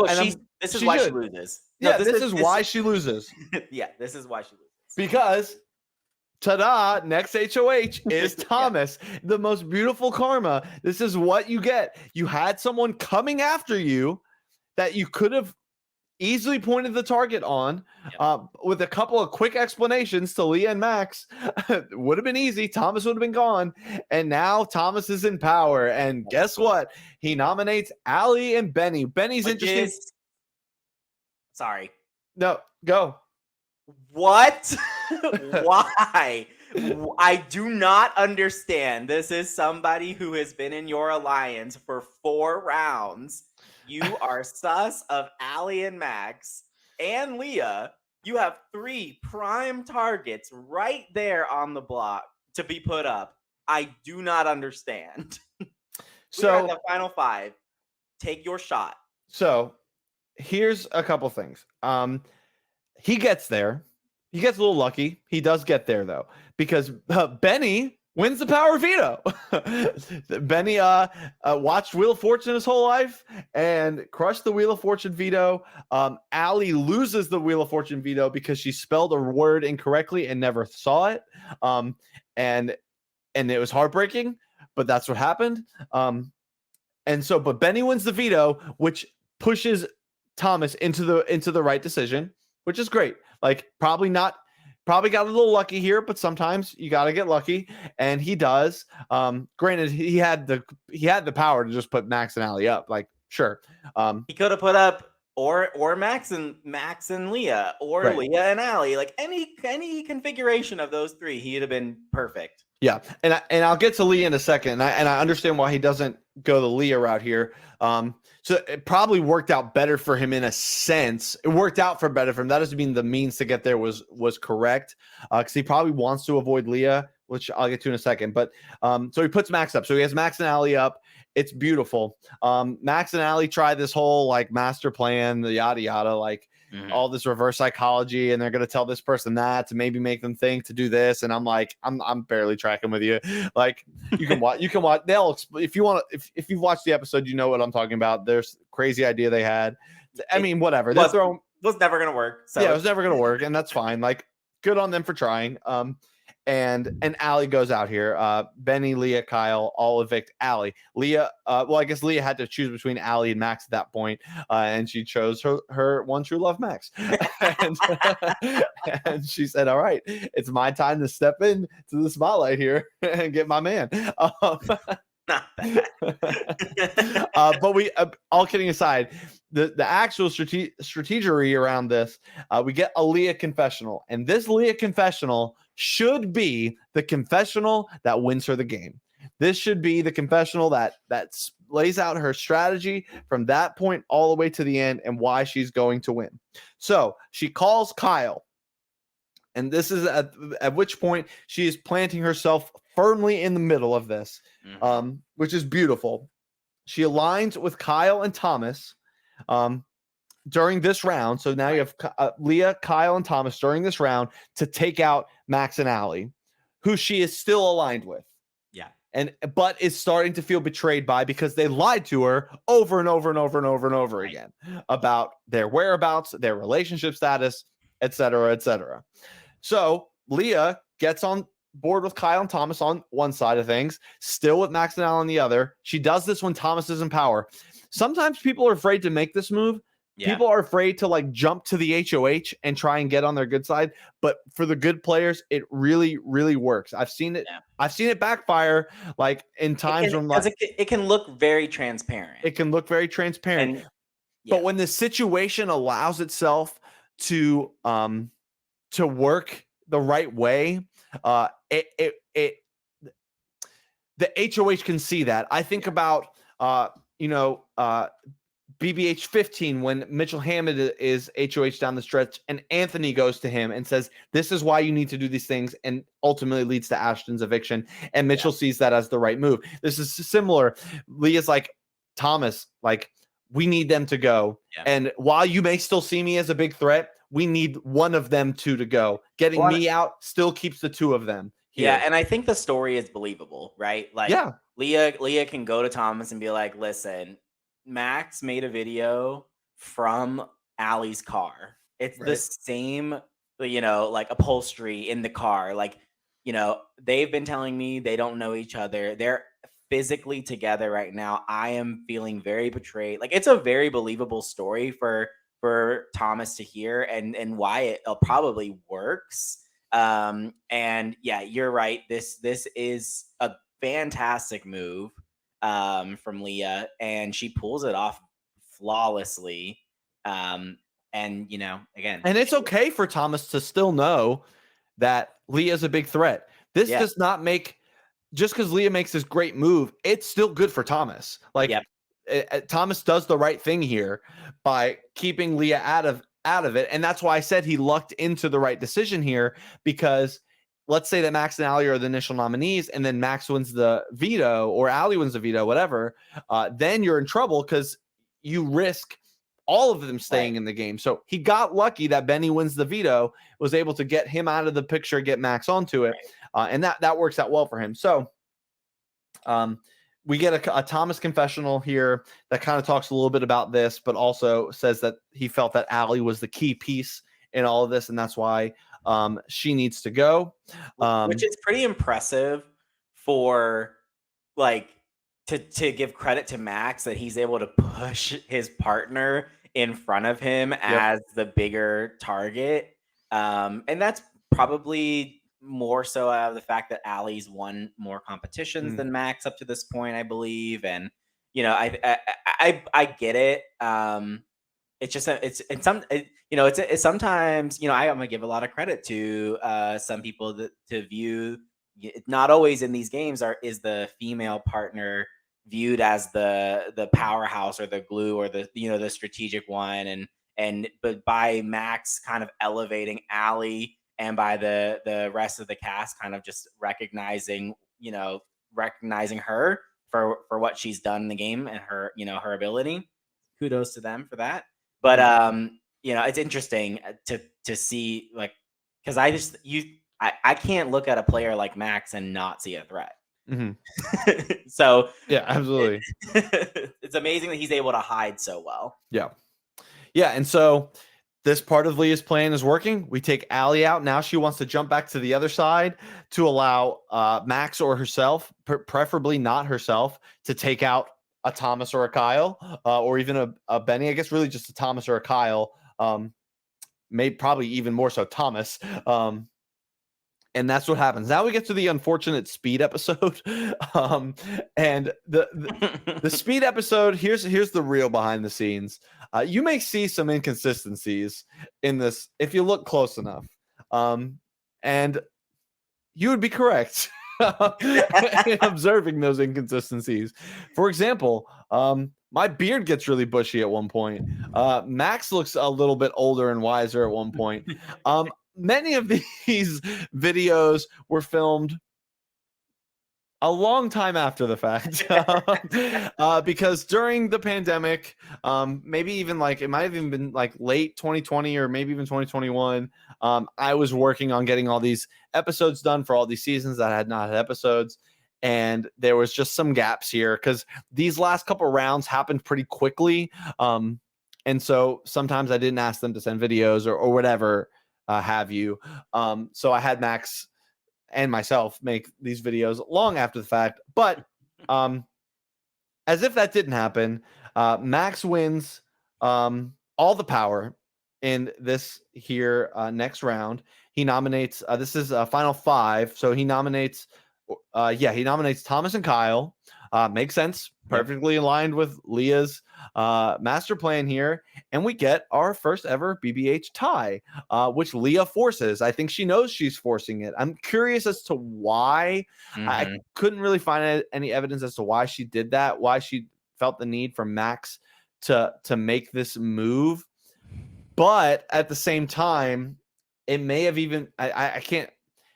this is why she loses. No, yeah, this is why she loses. Yeah, this is why she loses. Because ta-da, next HOH is Thomas. Yeah. The most beautiful karma. This is what you get. You had someone coming after you that you could have easily pointed the target on with a couple of quick explanations to Leah and Max. Would have been easy. Thomas would have been gone. And now Thomas is in power. And guess what? He nominates Allie and Benny. Benny's interesting. Sorry. No, go. What? Why? I do not understand. This is somebody who has been in your alliance for 4 rounds. You are sus of Allie and Max and Leah. You have 3 prime targets right there on the block to be put up. I do not understand. So the final 5. Take your shot. So here's a couple things. He gets there. He gets a little lucky. He does get there, though, because Benny wins the power veto. Benny watched Wheel of Fortune his whole life and crushed the Wheel of Fortune veto. Allie loses the Wheel of Fortune veto because she spelled a word incorrectly and never saw it. And it was heartbreaking, but that's what happened. But Benny wins the veto, which pushes Thomas into the right decision, which is great. Like probably got a little lucky here, but sometimes you got to get lucky, and he does. Granted, he had the power to just put Max and Allie up. Like sure, he could have put up or Max and Leah, or right. Leah and Allie. Like any configuration of those 3, he'd have been perfect. Yeah, and I'll get to Leah in a second, and I understand why he doesn't go the Leah route here. So it probably worked out better for him in a sense. It worked out better for him. That doesn't mean the means to get there was correct, because he probably wants to avoid Leah, which I'll get to in a second. But so he puts Max up. So he has Max and Allie up. It's beautiful. Max and Allie try this whole like master plan, the yada yada, like all this reverse psychology, and they're gonna tell this person that to maybe make them think to do this. And I'm like, I'm barely tracking with you. Like you can watch. If you want to, if you've watched the episode, you know what I'm talking about. There's crazy idea they had. I mean, whatever. It was never gonna work. So. Yeah, it was never gonna work, and that's fine. Like, good on them for trying. And Allie goes out here. Benny, Leah, Kyle all evict Allie. Leah, well, I guess Leah had to choose between Allie and Max at that point, and she chose her one true love, Max. and she said, "All right, it's my time to step in to the spotlight here and get my man." No, Not that. But we, all kidding aside, the actual strategery around this, we get a Leah confessional, and this Leah confessional should be the confessional that wins her the game. This should be the confessional that lays out her strategy from that point all the way to the end and why she's going to win. So she calls Kyle, and this is at which point she is planting herself firmly in the middle of this, which is beautiful. She aligns with Kyle and Thomas during this round. So now you have Leah, Kyle, and Thomas during this round to take out Max and Allie, who she is still aligned with. Yeah. But is starting to feel betrayed by, because they lied to her over and over and over and over and over again about their whereabouts, their relationship status, etc., etc. So Leah gets on board with Kyle and Thomas on one side of things, still with Max and Al on the other. She does this when Thomas is in power. Sometimes people are afraid to make this move. Yeah. People are afraid to like jump to the HOH and try and get on their good side. But for the good players, it really, really works. I've seen it. Yeah. I've seen it backfire, like in times when like, it can look very transparent. It can look very transparent. And, yeah. But when the situation allows itself to work the right way, the HOH can see that. I think about BBH 15 when Mitchell Hammond is HOH down the stretch and Anthony goes to him and says, this is why you need to do these things, and ultimately leads to Ashton's eviction. And Mitchell sees that as the right move. This is similar. Leah's like, Thomas, like, we need them to go. Yeah. And while you may still see me as a big threat, we need one of them two to go. Getting me out still keeps the two of them here. Yeah, and I think the story is believable, right? Like, Leah can go to Thomas and be like, listen, Max made a video from Allie's car. It's the same, like upholstery in the car. Like, they've been telling me they don't know each other. They're physically together right now. I am feeling very betrayed. Like, it's a very believable story for Thomas to hear, and why it probably works. And yeah, you're right. This is a fantastic move from Leah, and she pulls it off flawlessly. And again, and it's okay for Thomas to still know that Leah's a big threat. This does not make, just because Leah makes this great move, it's still good for Thomas. Like, Thomas does the right thing here by keeping Leah out of it. And that's why I said he lucked into the right decision here, because let's say that Max and Allie are the initial nominees, and then Max wins the veto or Allie wins the veto, whatever, then you're in trouble because you risk all of them staying in the game. So he got lucky that Benny wins the veto, was able to get him out of the picture, get Max onto it. And that works out well for him. So we get a Thomas confessional here that kind of talks a little bit about this, but also says that he felt that Allie was the key piece in all of this, and that's why she needs to go. Which is pretty impressive for, like, to give credit to Max that he's able to push his partner in front of him as the bigger target. And that's probably more so out of the fact that Allie's won more competitions than Max up to this point, I believe. And, I get it. It's just it's sometimes, I'm gonna give a lot of credit to some people to view, not always in these games is the female partner viewed as the powerhouse or the glue or the strategic one, but by Max kind of elevating Allie, and by the rest of the cast kind of just recognizing her for what she's done in the game and her her ability. Kudos to them for that. But it's interesting to see, like, because I can't look at a player like Max and not see a threat. So yeah, absolutely. It's amazing that he's able to hide so well. Yeah, and so this part of Leah's plan is working. We take Allie out. Now she wants to jump back to the other side to allow Max or herself, preferably not herself, to take out a Thomas or a Kyle, or even a Benny. I guess really just a Thomas or a Kyle. Maybe probably even more so Thomas. And that's what happens. Now we get to the unfortunate speed episode. And the speed episode, here's the real behind the scenes. You may see some inconsistencies in this if you look close enough. And you would be correct in observing those inconsistencies. For example, my beard gets really bushy at one point. Max looks a little bit older and wiser at one point. Many of these videos were filmed a long time after the fact because during the pandemic, maybe even like it might have even been like late 2020 or maybe even 2021, I was working on getting all these episodes done for all these seasons that had not had episodes. And there was just some gaps here because these last couple rounds happened pretty quickly. And so sometimes I didn't ask them to send videos or whatever have you. So I had Max and myself make these videos long after the fact. But as if that didn't happen, Max wins all the power in this here next round. He nominates, this is final 5. So he nominates, he nominates Thomas and Kyle. Makes sense. Perfectly aligned with Leah's master plan here. And we get our first ever BBH tie, which Leah forces. I think she knows she's forcing it. I'm curious as to why. I couldn't really find any evidence as to why she did that, why she felt the need for Max to make this move. But at the same time, it may have even, I can't,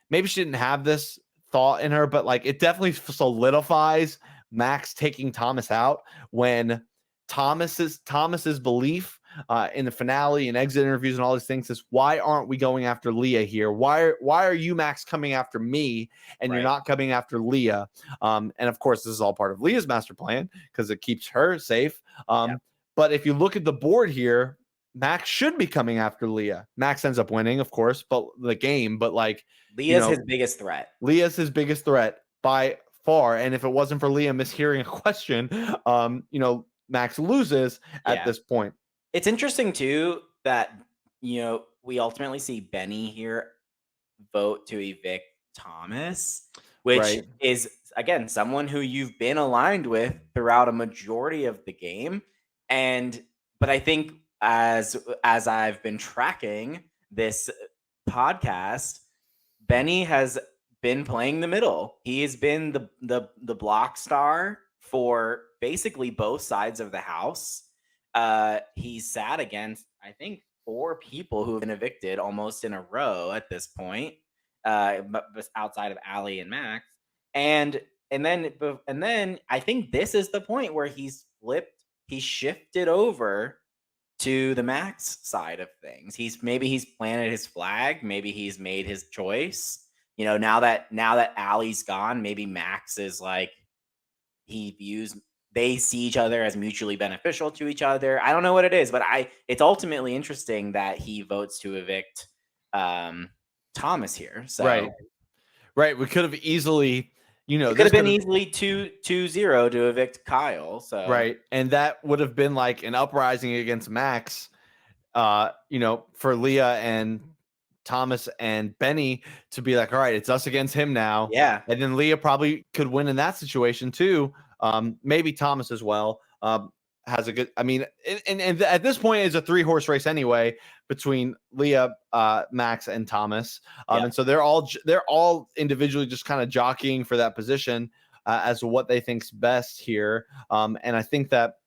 maybe she didn't have this thought in her, but like it definitely solidifies Max taking Thomas out when Thomas's belief in the finale and exit interviews and all these things is, why aren't we going after Leah here? Why are you, Max, coming after me and you're not coming after Leah? And of course, this is all part of Leah's master plan because it keeps her safe. But if you look at the board here, Max should be coming after Leah. Max ends up winning, of course, but the game, but like Leah's his biggest threat. Leah's his biggest threat by far. And if it wasn't for Leah mishearing a question, Max loses at this point. It's interesting too that, we ultimately see Benny here vote to evict Thomas, which is, again, someone who you've been aligned with throughout a majority of the game. But I think as I've been tracking this podcast, Benny has been playing the middle. He has been the block star for basically both sides of the house. He's sat against, I think, 4 people who have been evicted almost in a row at this point, but outside of Allie and Max. And then I think this is the point where he shifted over to the Max side of things. He's planted his flag. Maybe he's made his choice. Now that Allie's gone, maybe Max is like, they see each other as mutually beneficial to each other. I don't know what it is, but it's ultimately interesting that he votes to evict Thomas here. So right. We could have easily, it could have been easily 2-0 to evict Kyle. So right, and that would have been like an uprising against Max, for Leah and Thomas and Benny to be like, all right, it's us against him now. Yeah, and then Leah probably could win in that situation too. Maybe Thomas as well. Has a good, and at this point it's a 3-horse race anyway between Leah, Max, and Thomas. And so they're all individually just kind of jockeying for that position as to what they think's best here. And I think that,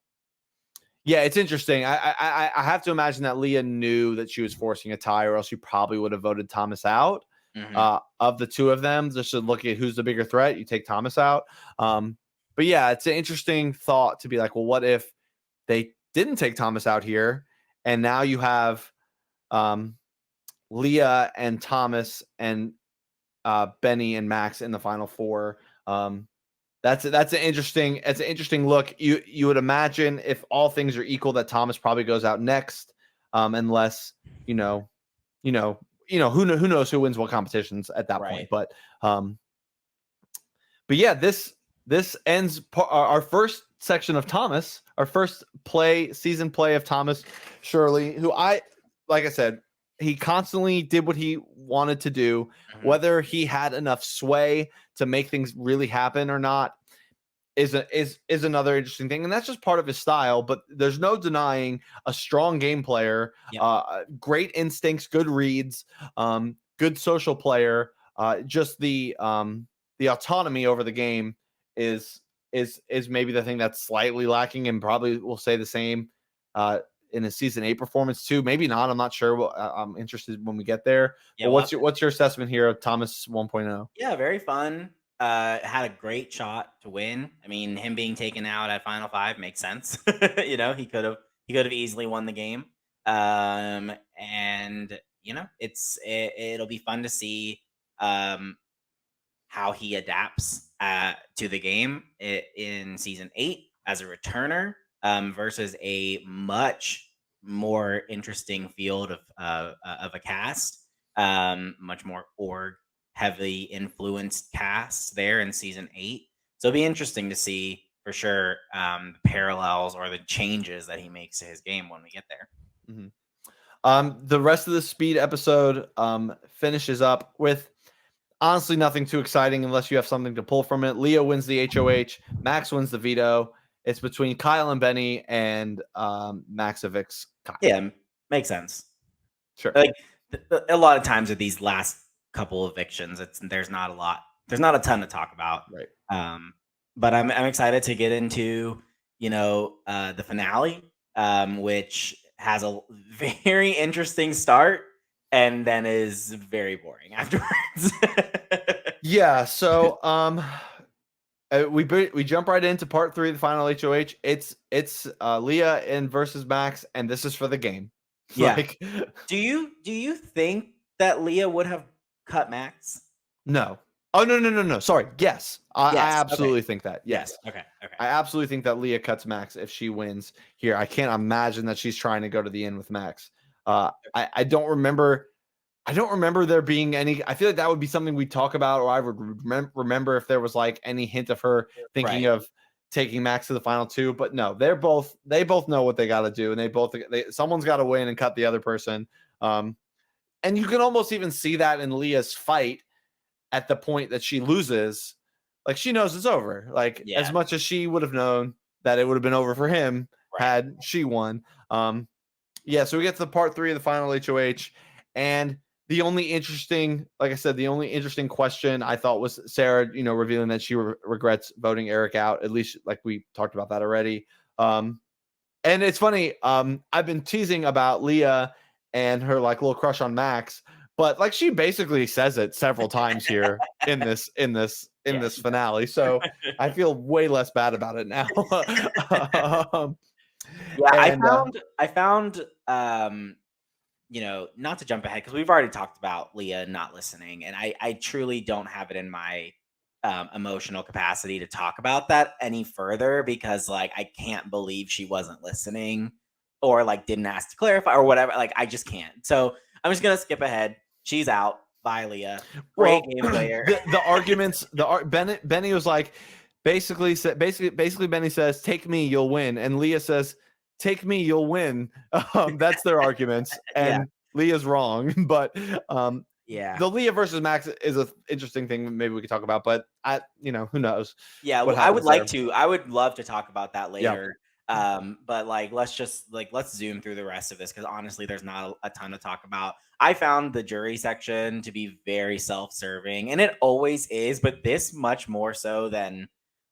it's interesting. I have to imagine that Leah knew that she was forcing a tie, or else she probably would have voted Thomas out. Of the two of them, just to look at who's the bigger threat, you take Thomas out. But yeah, it's an interesting thought to be like, well, what if they didn't take Thomas out here, and now you have Leah and Thomas and Benny and Max in the final 4. That's an interesting look. You would imagine, if all things are equal, that Thomas probably goes out next, unless who knows who wins what competitions at that point. But yeah, this ends our first section of Thomas, our first season play of Thomas Shirley, who like I said, he constantly did what he wanted to do. Mhm. Whether he had enough sway to make things really happen or not is another interesting thing, and that's just part of his style. But there's no denying a strong game player, Yep. great instincts, good reads, good social player. Just the autonomy over the game is maybe the thing that's slightly lacking, and probably will say the same in his season 8 performance too. Maybe not. I'm not sure. I'm interested when we get there. Yeah, But we'll have to- what's your assessment here of Thomas 1.0? Yeah, very fun. Had a great shot to win. I mean, him being taken out at Final Five makes sense. He could have easily won the game. And it'll be fun to see how he adapts to the game in season 8 as a returner versus a much more interesting field of a cast, much more org heavily influenced cast there in season 8. So it'll be interesting to see for sure the parallels or the changes that he makes to his game when we get there. The rest of the speed episode finishes up with honestly nothing too exciting unless you have something to pull from it. Leah wins the HOH. Max wins the veto. It's between Kyle and Benny, and Max evicts Kyle. Yeah, makes sense. Sure. Like a lot of times with these last couple evictions, there's not a ton to talk about. Right. But I'm excited to get into the finale, which has a very interesting start and then is very boring afterwards. Yeah. So we jump right into part 3 of the final HOH. It's Leah and versus Max, and this is for the game. Yeah. Like, do you think that Leah would have cut Max? No. Oh, no. Sorry. Yes. I absolutely Okay. think that. Yes. Okay. I absolutely think that Leah cuts Max if she wins here. I can't imagine that she's trying to go to the end with Max. I don't remember. I don't remember there being any. I feel like that would be something we talk about, or I would remember if there was like any hint of her thinking Right. of taking Max to the final 2. But no, they both know what they got to do, and someone's got to win and cut the other person. And you can almost even see that in Leah's fight at the point that she loses. Like, she knows it's over. Like, as much as she would have known that it would have been over for him had she won. So we get to the part 3 of the final HOH, and the only interesting, like I said, the only interesting question I thought was Sarah, revealing that she regrets voting Eric out. At least, like, we talked about that already. And it's funny. I've been teasing about Leah and her like little crush on Max, but like she basically says it several times here in this finale. So I feel way less bad about it now. I found not to jump ahead because we've already talked about Leah not listening, and I truly don't have it in my emotional capacity to talk about that any further, because like I can't believe she wasn't listening or like didn't ask to clarify or whatever. Like I just can't. So I'm just gonna skip ahead. She's out. Bye, Leah. Great game player. The arguments. Benny was like, basically Benny says, "Take me, you'll win," and Leah says, "Take me, you'll win." That's their arguments, and Leah's wrong. But the Leah versus Max is an interesting thing. Maybe we could talk about, but who knows? Yeah, I would like to. I would love to talk about that later. But like, let's zoom through the rest of this, because honestly, there's not a ton to talk about. I found the jury section to be very self-serving, and it always is, but this much more so than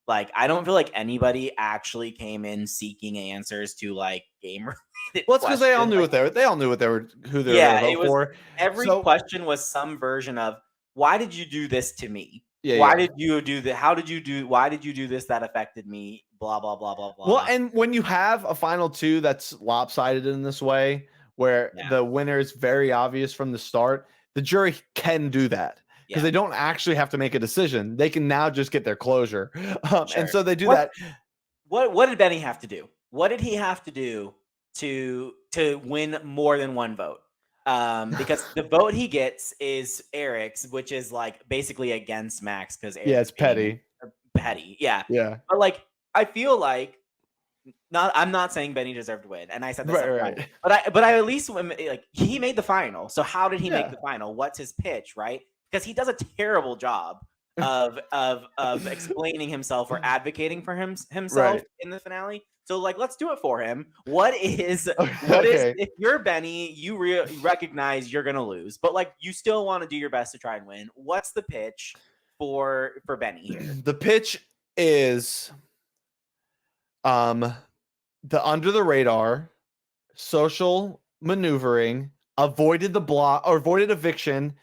like, I don't feel like anybody actually came in seeking answers to like game related. Well, it's because they all knew who they were who they were going to vote for. Every question was some version of, why did you do this to me? Yeah, why did you do that? Why did you do this that affected me? Blah, blah, blah, blah, blah. Well, and when you have a final 2 that's lopsided in this way, where the winner is very obvious from the start, the jury can do that because they don't actually have to make a decision. They can now just get their closure. And so they do that. What did Benny have to do? What did he have to do to win more than one vote? Because the vote he gets is Eric's, which is like basically against Max because it's petty. Petty. Yeah. Yeah. But like, I feel like I'm not saying Benny deserved to win, and I said this Right, up front. right. But I at least like he made the final. So how did he make Yeah. the final? What's his pitch, right? Because he does a terrible job of explaining himself or advocating for himself Right. in the finale. So like, let's do it for him. What is Okay. if you're Benny, you recognize you're gonna lose, but like you still want to do your best to try and win. What's the pitch for Benny here? The pitch is the under the radar, social maneuvering, avoided the block or avoided eviction,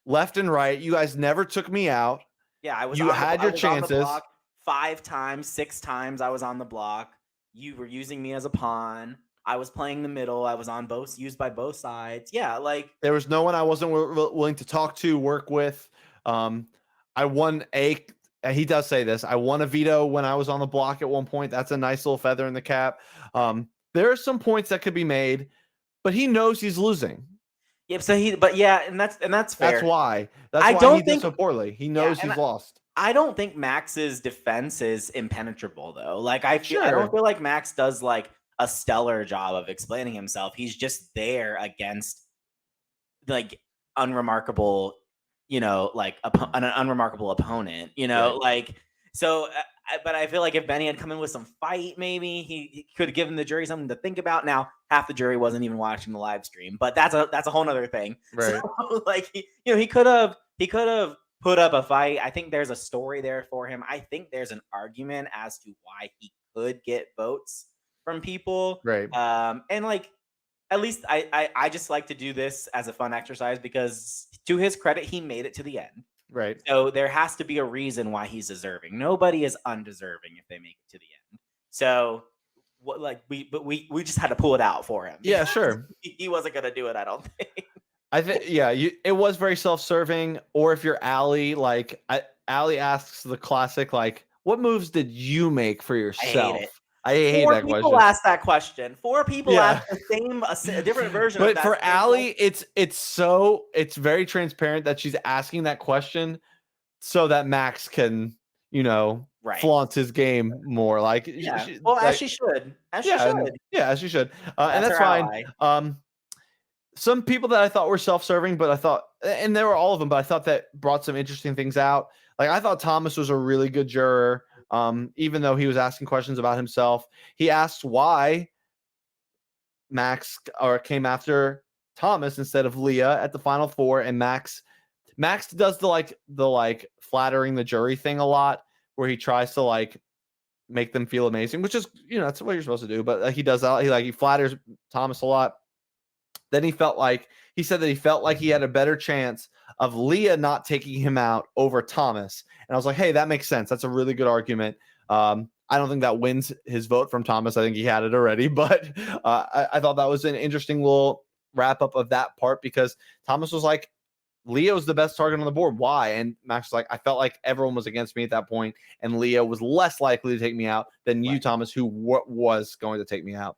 left and right. You guys never took me out. Yeah, I was. You had your I was on the chances. block 5 times, 6 times. I was on the block. You were using me as a pawn. I was playing the middle. I was on used by both sides. Yeah, like There was no one I wasn't willing to talk to, work with. I won he does say this. I won a veto when I was on the block at one point. That's a nice little feather in the cap. There are some points that could be made, but he knows he's losing. yeah. So and that's fair. That's why. I That's why don't he did think- so poorly. He knows he's lost. I don't think Max's defense is impenetrable though. Like I Sure. don't feel like Max does like a stellar job of explaining himself. He's just there against like unremarkable, like an unremarkable opponent, Right. like so. But I feel like if Benny had come in with some fight, maybe he could have given the jury something to think about. Now, half the jury wasn't even watching the live stream, but that's a whole nother thing. Right. So, like he could have put up a fight. I think there's a story there for him. I think there's an argument as to why he could get votes from people. Right. And like at least I just like to do this as a fun exercise because to his credit, he made it to the end. Right. So there has to be a reason why he's deserving. Nobody is undeserving if they make it to the end. So we just had to pull it out for him. Yeah, sure. He wasn't gonna do it, I don't think. I think it was very self-serving. Or if you're Allie, like Allie asks the classic, like, what moves did you make for yourself? I hate that question. 4 people asked that question. 4 people asked the same, a different version of that. But for Allie, it's very transparent that she's asking that question so that Max can, flaunt his game more. Like, as she should. As she should. Yeah, as she should. And that's fine. Some people that I thought were self-serving, but I thought, and there were all of them, but I thought that brought some interesting things out. Like I thought Thomas was a really good juror. Even though he was asking questions about himself, he asked why Max came after Thomas instead of Leah at the final 4, and Max does the flattering the jury thing a lot, where he tries to make them feel amazing, which is that's what you're supposed to do. But he does that. He flatters Thomas a lot. Then he said that he felt like he had a better chance of Leah not taking him out over Thomas. And I was like, hey, that makes sense. That's a really good argument. I don't think that wins his vote from Thomas. I think he had it already. But I thought that was an interesting little wrap up of that part, because Thomas was like, Leah's the best target on the board. Why? And Max was like, I felt like everyone was against me at that point, and Leah was less likely to take me out than you, Thomas, who was going to take me out.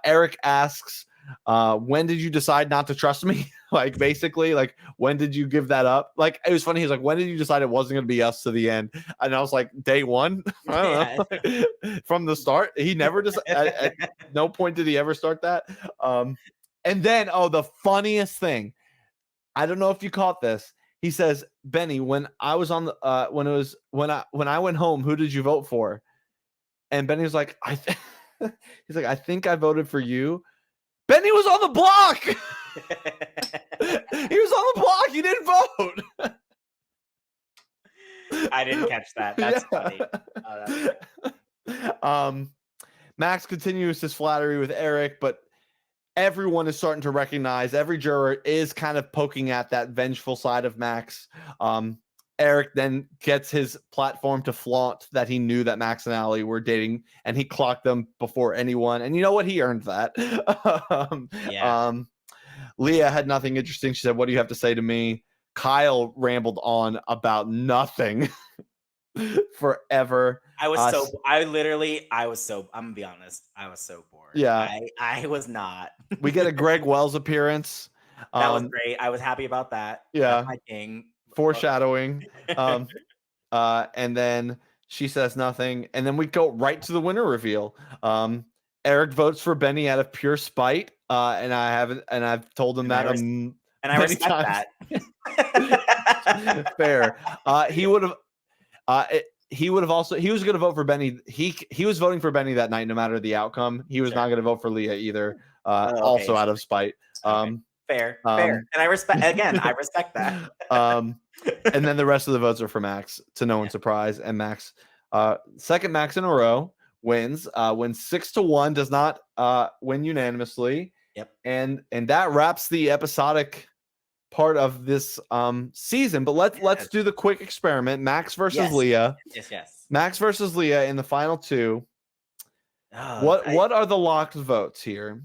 Eric asks, when did you decide not to trust me? Basically, when did you give that up? It was funny. He's like, when did you decide it wasn't going to be us to the end? And I was like, day one. I don't know. From the start, he never at no point did he ever start that. And then, the funniest thing, I don't know if you caught this. He says, Benny, when I was on the when I went home, who did you vote for? And Benny was like, he's like, I think I voted for you. Benny was on the block. He was on the block. He didn't vote. I didn't catch that. That's funny. Max continues his flattery with Eric, but everyone is starting to recognize, every juror is kind of poking at that vengeful side of Max. Eric then gets his platform to flaunt that he knew that Max and Allie were dating, and he clocked them before anyone. And you know what? He earned that. Leah had nothing interesting. She said, what do you have to say to me? Kyle rambled on about nothing forever. I'm gonna be honest, I was so bored. Yeah. I was not. We get a Greg Wells appearance. That was great. I was happy about that. Yeah. My king. Foreshadowing. And then She says nothing, and then we go right to the winner reveal. Eric votes for Benny out of pure spite, and I've told him And I that and I many respect times. that. Fair. He would have. He was going to vote for Benny. He was voting for Benny that night, no matter the outcome. He was Sure. not going to vote for Leah either. Okay, Also out of spite. Okay. Fair. And I respect that. And then the rest of the votes are for Max, to no one's surprise. And Max, second Max in a row, wins. Wins 6-1. Does not win unanimously. Yep. And that wraps the episodic part of this season. But let's do the quick experiment. Max versus Leah. Yes. Max versus Leah in the final two. What are the locked votes here?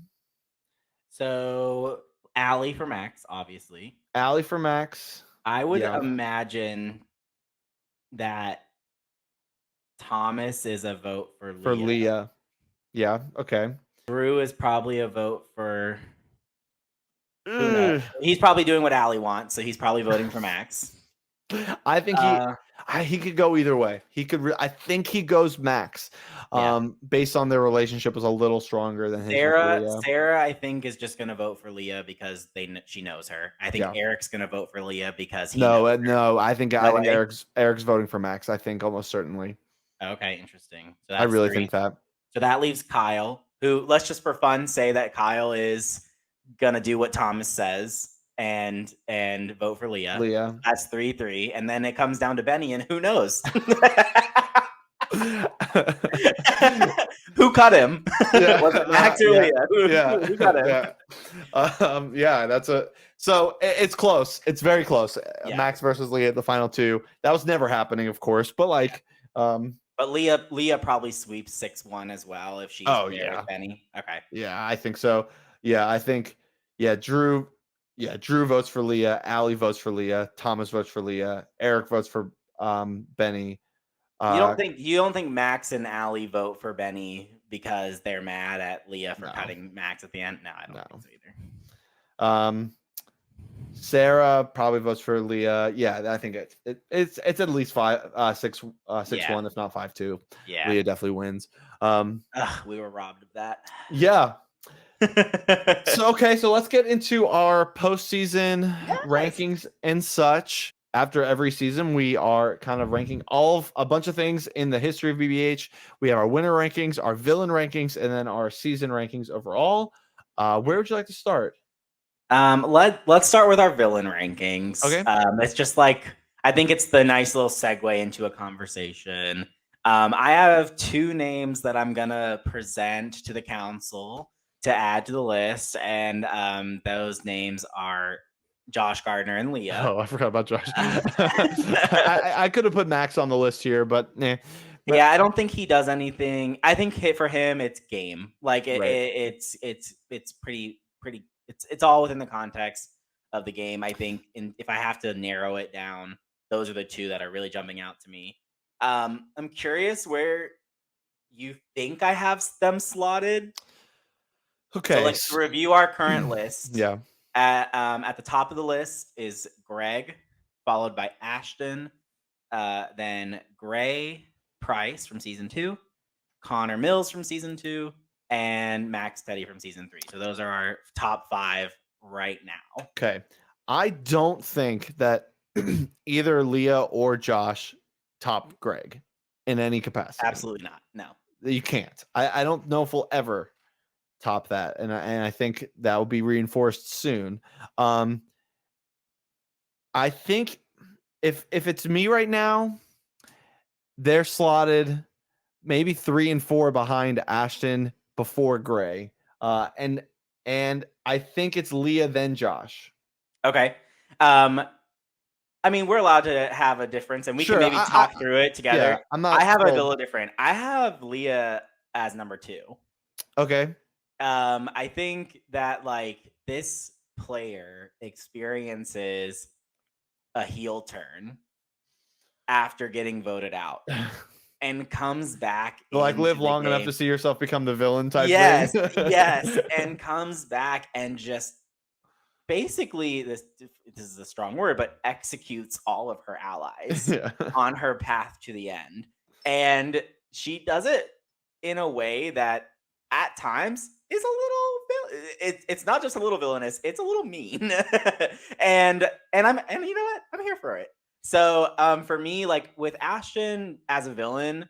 So Allie for Max, obviously. Allie for Max. I would imagine that Thomas is a vote for Leah. For Leah. Yeah, okay. Drew is probably a vote for... He's probably doing what Allie wants, so he's probably voting for Max. I think he could go either way. He could. I think he goes Max, based on their relationship was a little stronger than his. Sarah, I think, is just gonna vote for Leah because she knows her. I think Eric's gonna vote for Leah because he knows her. I think Eric's voting for Max. I think almost certainly. Okay, interesting. So I really think that. So that leaves Kyle, who, let's just for fun say that Kyle is gonna do what Thomas says and vote for Leah. That's 3-3, and then it comes down to Benny, and who knows who cut him? Was it Max or Leah? Who cut him? So it's close. It's very close. Max versus Leah at the final two. That was never happening, of course, but but Leah probably sweeps 6-1 as well if she's there with Benny. Okay. Yeah, I think so. Yeah, I think Drew votes for Leah, Allie votes for Leah, Thomas votes for Leah, Eric votes for Benny. You don't think Max and Allie vote for Benny because they're mad at Leah for cutting Max at the end? No, I don't think so either. Sarah probably votes for Leah. Yeah, I think it's at least 6-1, if not 5-2. Yeah, Leah definitely wins. We were robbed of that. Yeah. So let's get into our postseason rankings and such. After every season, we are kind of ranking a bunch of things in the history of BBH. We have our winner rankings, our villain rankings, and then our season rankings overall. Where would you like to start? Let's start with our villain rankings. Okay. It's just like, I think it's the nice little segue into a conversation. I have two names that I'm gonna present to the council to add to the list, and those names are Josh Gardner and Leah. Oh, I forgot about Josh. I could have put Max on the list here, but yeah, I don't think he does anything. I think for him, it's game. Like it's pretty. It's all within the context of the game. I think, if I have to narrow it down, those are the two that are really jumping out to me. I'm curious where you think I have them slotted. Okay, so let's review our current list. Yeah. At the top of the list is Greg, followed by Ashton, then Gray Price from season 2, Connor Mills from season 2, and Max Teddy from season 3. So those are our top 5 right now. Okay. I don't think that either Leah or Josh top Greg in any capacity. Absolutely not. No. You can't. I don't know if we'll ever top that, and I think that will be reinforced soon. I think if it's me right now, they're slotted maybe 3 and 4 behind Ashton before Gray, and I think it's Leah then Josh. Okay. I mean, we're allowed to have a difference, and we can maybe talk through it together. Yeah, I have a little different. I have Leah as number 2. Okay. I think that this player experiences a heel turn after getting voted out and comes back. Live long enough to see yourself become the villain type thing. Yes. And comes back and just basically, this is a strong word, but executes all of her allies on her path to the end. And she does it in a way that at times is a little it's not just a little villainous, it's a little mean. And you know what? I'm here for it. So for me, like with Ashton as a villain,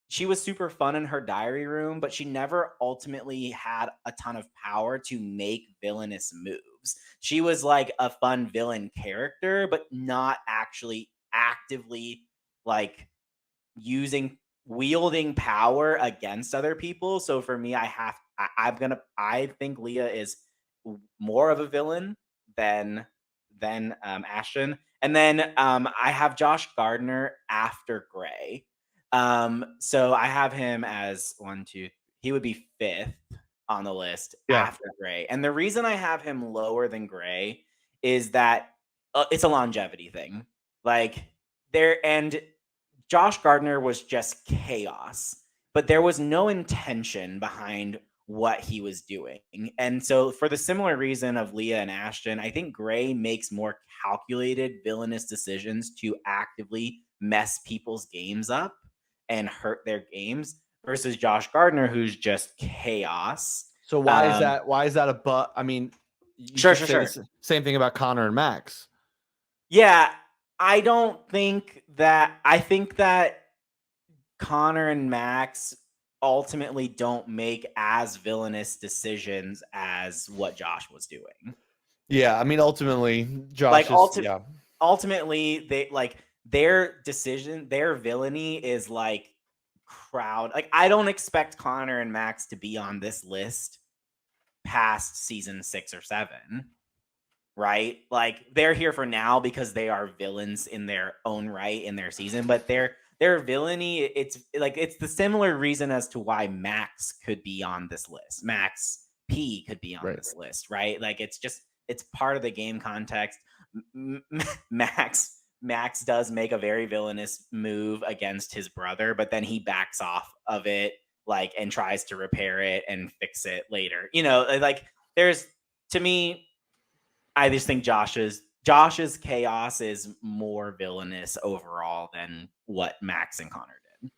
she was super fun in her diary room, but she never ultimately had a ton of power to make villainous moves. She was like a fun villain character, but not actually actively like using wielding power against other people. So for me, I think Leah is more of a villain than Ashton. And then I have Josh Gardner after Gray. So I have him as one, two. He would be fifth on the list Yeah. after Gray. And the reason I have him lower than Gray is that it's a longevity thing. Like there and Josh Gardner was just chaos, but there was no intention behind what he was doing. And so, for the similar reason of Leah and Ashton, I think Gray makes more calculated, villainous decisions to actively mess people's games up and hurt their games versus Josh Gardner, who's just chaos. So why is that? Why is that a but? I mean, you Sure, could sure, say sure. the same thing about Connor and Max. Yeah, I don't think that. I think that Connor and Max ultimately don't make as villainous decisions as what Josh was doing. Yeah, I mean, ultimately, Josh Like is yeah. ultimately they like their decision, their villainy is like crowd. Like I don't expect Connor and Max to be on this list past season 6 or 7. Right? Like they're here for now because they are villains in their own right in their season, but their villainy, it's like it's the similar reason as to why Max could be on this list. Max P could be on this list, right? Like it's part of the game context. Max does make a very villainous move against his brother, but then he backs off of it like and tries to repair it and fix it later. You know, like there's to me I just think Josh's chaos is more villainous overall than what Max and Connor did.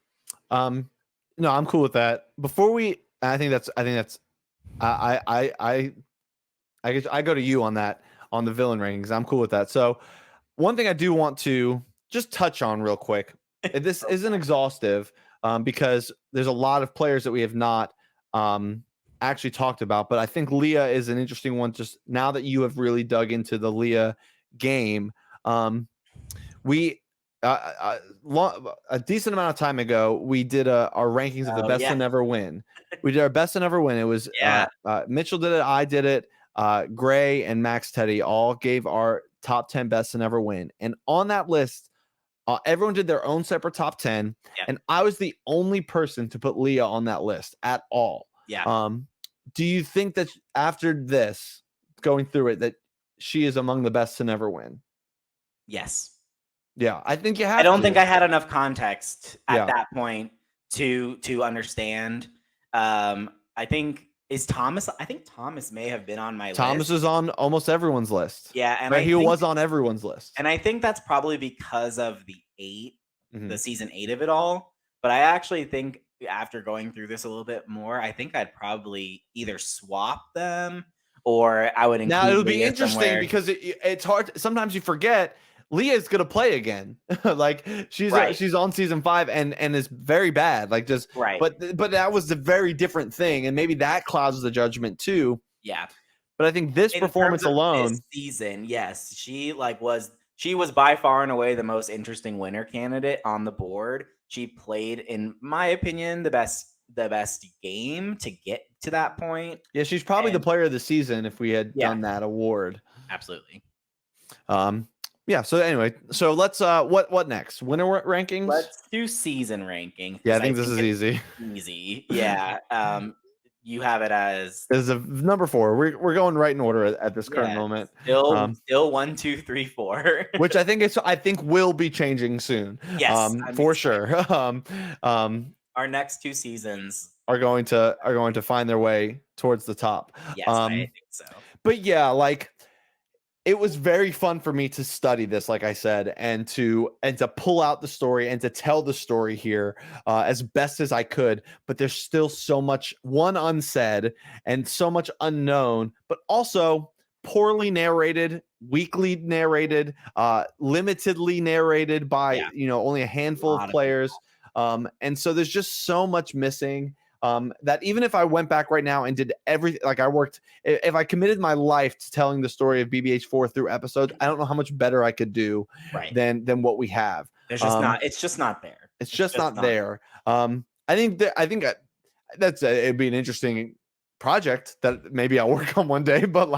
No, I'm cool with that. Before we, I think that's I guess I go to you on that on the villain rankings. I'm cool with that. So one thing I do want to just touch on real quick. This isn't exhaustive because there's a lot of players that we have not actually talked about, but I think Leah is an interesting one. Just now that you have really dug into the Leah game, we a decent amount of time ago we did our rankings of the best to never win. We did our best to never win. It was Mitchell did it, I did it, Gray and Max Teddy all gave our top 10 best to never win, and on that list everyone did their own separate top 10, and I was the only person to put Leah on that list at all. Do you think that after this, going through it, that she is among the best to never win? Yes. Yeah, I think you have. I don't think I had enough context at that point to understand. I think Thomas may have been on my list. Thomas is on almost everyone's list. Yeah, and he was on everyone's list. And I think that's probably because of the the season 8 of it all. But I actually think after going through this a little bit more, I think I'd probably either swap them or I would include. Now it'll be interesting because it's hard. Sometimes you forget Leah's gonna play again. Like she's on season 5 and is very bad. Like just but that was a very different thing, and maybe that clouds the judgment too. Yeah. But I think this performance alone, this season, yes, she was by far and away the most interesting winner candidate on the board. She played, in my opinion, the best game to get to that point. Yeah, she's probably the player of the season if we had done that award. Absolutely. Yeah. So anyway, so let's what next? Winner rankings? Let's do season ranking. Yeah, I think this is easy. Easy. Yeah. You have it as a number 4. We're going right in order at this current moment. Still 1, 2, 3, 4. Which I think will be changing soon. Yes, for sure. Our next 2 seasons are going to find their way towards the top. Yes, I think so. But yeah, like it was very fun for me to study this, like I said, and to pull out the story and to tell the story here as best as I could. But there's still so much unsaid and so much unknown, but also poorly narrated, weakly narrated, limitedly narrated by only a handful of players. And so there's just so much missing. That even if I went back right now and did everything, like if I committed my life to telling the story of BBH4 through episodes, I don't know how much better I could do than what we have. There's just not. It's just not there. It's just not there. I think that's it'd be an interesting project that maybe I'll work on one day. But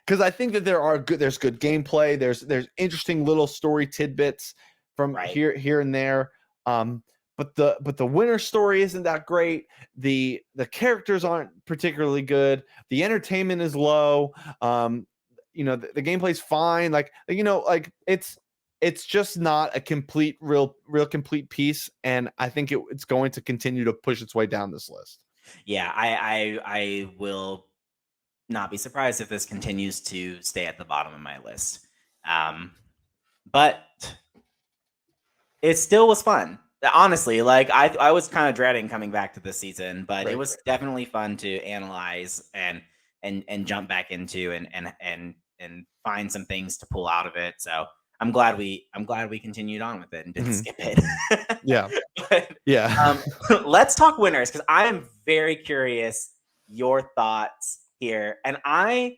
because I think that there's good gameplay. There's interesting little story tidbits from here and there. But the winner story isn't that great. The characters aren't particularly good. The entertainment is low. The gameplay's fine. It's just not a complete, real complete piece. And I think it's going to continue to push its way down this list. Yeah, I will not be surprised if this continues to stay at the bottom of my list. But it still was fun. Honestly, I was kind of dreading coming back to this season, but it was definitely fun to analyze and jump back into and find some things to pull out of it. So I'm glad we continued on with it and didn't skip it. Yeah. But, let's talk winners, because I am very curious your thoughts here, and I'm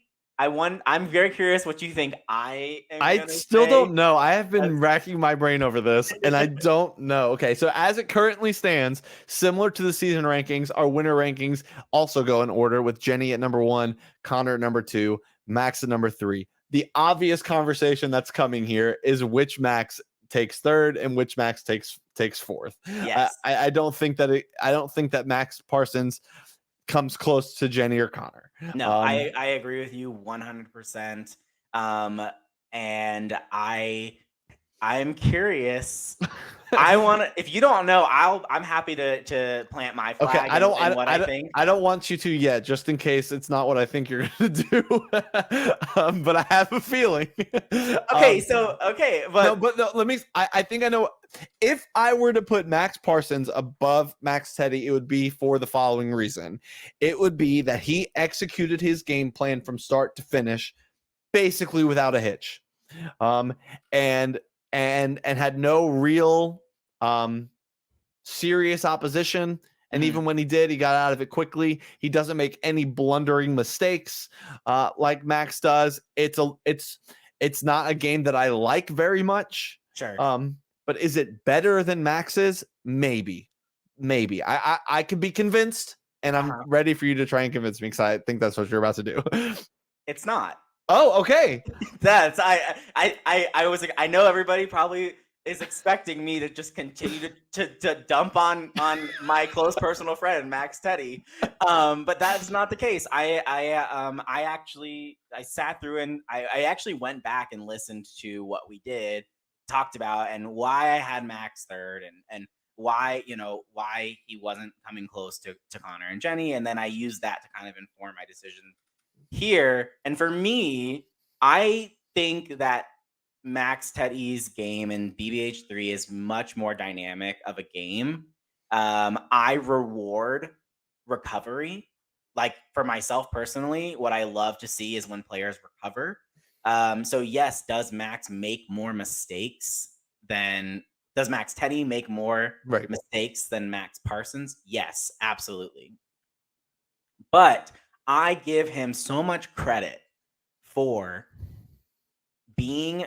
very curious what you think. I still don't know. I have been racking my brain over this, and I don't know. Okay, so as it currently stands, similar to the season rankings, our winner rankings also go in order, with Jenny at number 1, Connor at number 2, Max at number 3. The obvious conversation that's coming here is which Max takes 3rd and which Max takes 4th. Yes. I don't think that Max Parsons comes close to Jenny or Connor. No, I agree with you 100%. And I'm curious. If you don't know, I'm happy to plant my flag. Okay, I don't want you to yet, just in case it's not what I think you're gonna do. But I have a feeling. Okay, I think I know. If I were to put Max Parsons above Max Teddy, it would be for the following reason. It would be that he executed his game plan from start to finish, basically without a hitch. And had no real serious opposition. And even when he did, he got out of it quickly. He doesn't make any blundering mistakes like Max does. It's not a game that I like very much. Sure. But is it better than Max's? Maybe. I could be convinced, and I'm ready for you to try and convince me, because I think that's what you're about to do. It's not. Oh, okay. That's I know everybody probably is expecting me to just continue to dump on my close personal friend Max Teddy, but that's not the case. I actually sat through and I actually went back and listened to what we talked about and why I had Max 3rd and why he wasn't coming close to Connor and Jenny, and then I used that to kind of inform my decision here. And for me, I think that Max Teddy's game in BBH3 is much more dynamic of a game. I reward recovery. Like, for myself personally, what I love to see is when players recover. So yes, does Max make more mistakes does Max Teddy make more mistakes than Max Parsons? Yes, absolutely. But I give him so much credit for being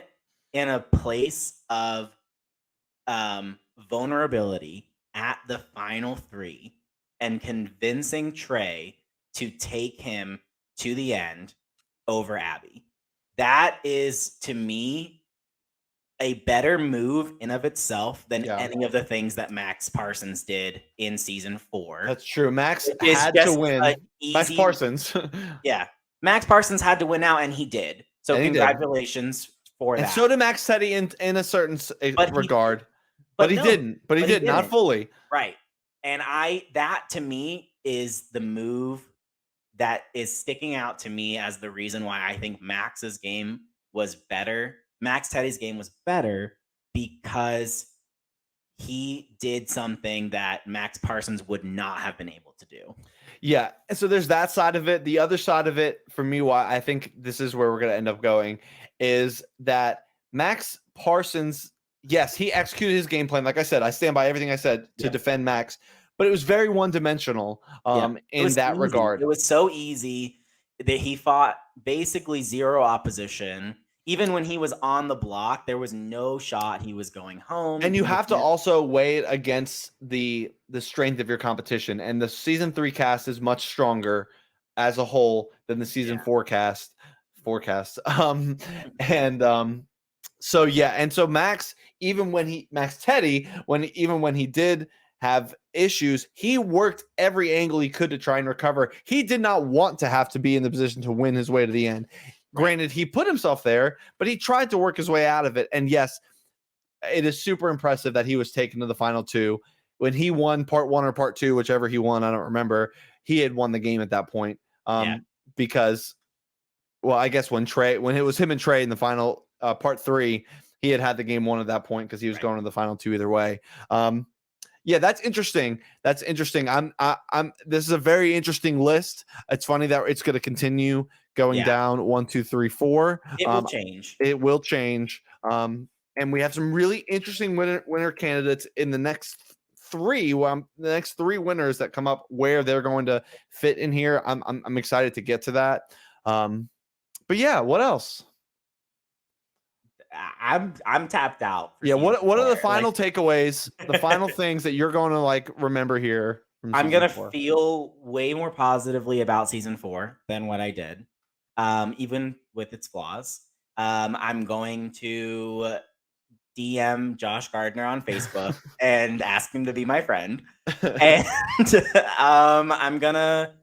in a place of vulnerability at the final 3 and convincing Trey to take him to the end over Abby. That is, to me, a better move in of itself than any of the things that Max Parsons did in season 4. That's true. Max had to win. Max Parsons. Yeah. Max Parsons had to win out, and he did. So congratulations for that. And so did Max Teddy in a certain regard. But he didn't. But he did not fully. Right. And that to me is the move that is sticking out to me as the reason why I think Max's game was better. Max Teddy's game was better because he did something that Max Parsons would not have been able to do. Yeah. And so there's that side of it. The other side of it, for me, why I think this is where we're going to end up going, is that Max Parsons, yes, he executed his game plan. Like I said, I stand by everything I said to defend Max, but it was very one-dimensional in that regard. It was so easy that he fought basically zero opposition. Even when he was on the block, there was no shot he was going home. And you have to also weigh it against the strength of your competition. And the season 3 cast is much stronger as a whole than the season 4 cast. So yeah, and so Max, Max Teddy, when he did have issues, he worked every angle he could to try and recover. He did not want to have to be in the position to win his way to the end. Granted, he put himself there, but he tried to work his way out of it. And yes, it is super impressive that he was taken to the final 2. When he won part 1 or part 2, whichever he won, I don't remember, he had won the game at that point. Because, well, I guess when it was him and Trey in the final part 3, he had the game won at that point because he was going to the final 2 either way. Yeah, that's interesting. This is a very interesting list. It's funny that it's going to continue going down 1, 2, 3, 4. It will change. It will change. And we have some really interesting winner candidates in the next 3. The next 3 winners that come up, where they're going to fit in here. I'm excited to get to that. But yeah, what else? I'm tapped out. Yeah, what are the final takeaways? The final things that you're going to remember here? I'm gonna feel way more positively about season 4 than what I did, even with its flaws. I'm going to DM Josh Gardner on Facebook and ask him to be my friend, and I'm gonna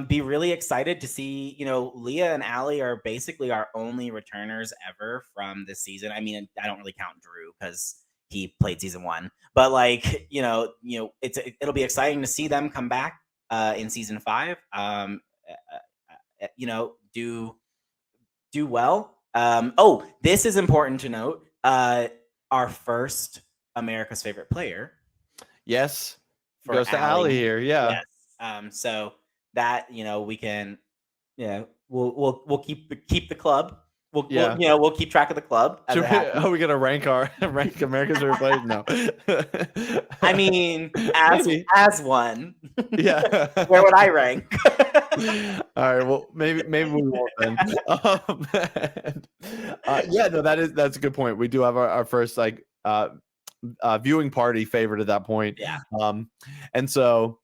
be really excited to see, Leah and Allie are basically our only returners ever from this season. I mean, I don't really count Drew because he played season 1, but it'll be exciting to see them come back in season 5. Do well. This is important to note. Our first America's Favorite Player. Yes, goes to Allie here. Yeah. Yes. So that we can, we'll keep the club. We'll keep track of the club. Are we gonna rank America's Favorite Players? No. I mean, as one. Yeah. Where would I rank? All right. Well, maybe we won't then. That's a good point. We do have our first viewing party favorite at that point. Yeah. And so.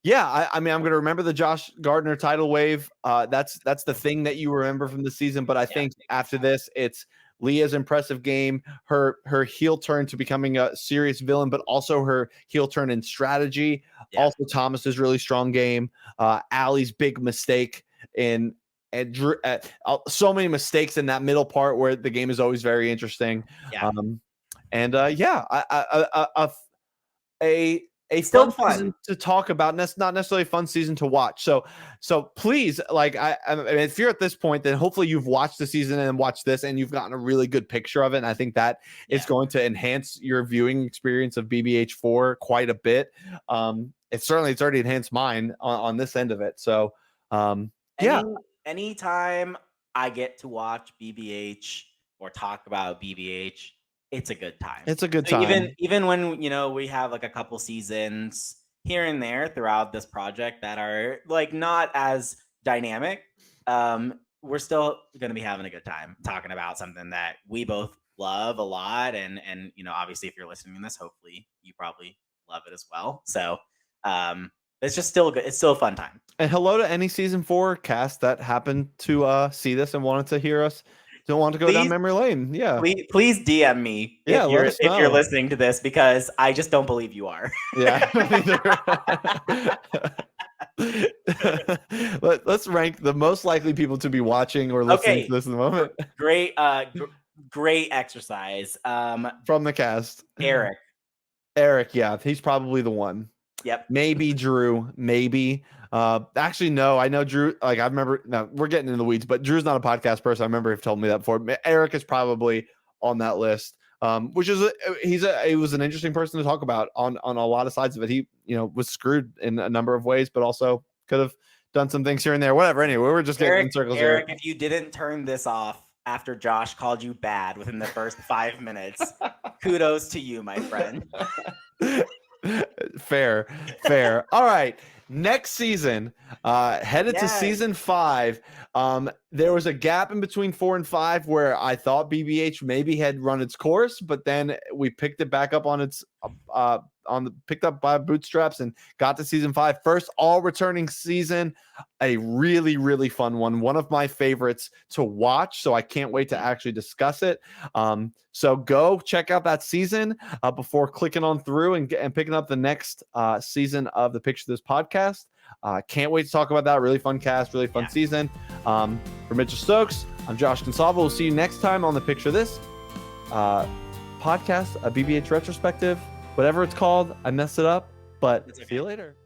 Yeah, I mean, I'm going to remember the Josh Gardner tidal wave. That's the thing that you remember from the season. But I think after this, it's Leah's impressive game, her heel turn to becoming a serious villain, but also her heel turn in strategy. Yeah. Also, Thomas's really strong game. Allie's big mistake and Drew. So many mistakes in that middle part where the game is always very interesting. Yeah. A still fun season to talk about. That's not necessarily a fun season to watch. So please, I mean, if you're at this point, then hopefully you've watched the season and watched this, and you've gotten a really good picture of it. And I think that is going to enhance your viewing experience of BBH4 quite a bit. It's already enhanced mine on this end of it. So, anytime I get to watch BBH or talk about BBH, it's a good time. It's a good time. Even when, we have a couple seasons here and there throughout this project that are not as dynamic, we're still going to be having a good time talking about something that we both love a lot. And obviously if you're listening to this, hopefully you probably love it as well. So it's just still good. It's still a fun time. And hello to any season 4 cast that happened to see this and wanted to hear us. Don't want to go down memory lane. Yeah. Please DM me if you're listening to this, because I just don't believe you are. Yeah. Let's rank the most likely people to be watching or listening to this in the moment. Great exercise. From the cast. Eric. Yeah, he's probably the one. Yep. Maybe Drew. Maybe. Actually, no. I know Drew. Like I remember. No, we're getting into the weeds, but Drew's not a podcast person. I remember he told me that before. Eric is probably on that list. Which is he was an interesting person to talk about on a lot of sides of it. He was screwed in a number of ways, but also could have done some things here and there. Whatever. Anyway, we're just getting in circles here. Eric, if you didn't turn this off after Josh called you bad within the first 5 minutes, kudos to you, my friend. Fair. All right. Next season, headed to season 5. There was a gap in between 4 and 5 where I thought BBH maybe had run its course, but then we picked it back up on its picked up by bootstraps and got to season 5. First all returning season, a really, really fun one of my favorites to watch. So I can't wait to actually discuss it. So go check out that season before clicking on through and picking up the next season of the Picture This podcast. Can't wait to talk about that. Really fun cast, really fun season. For Mitchell Stokes, I'm Josh Consalvo. We'll see you next time on the Picture This podcast, a BBH retrospective, whatever it's called. I messed it up, but see you later.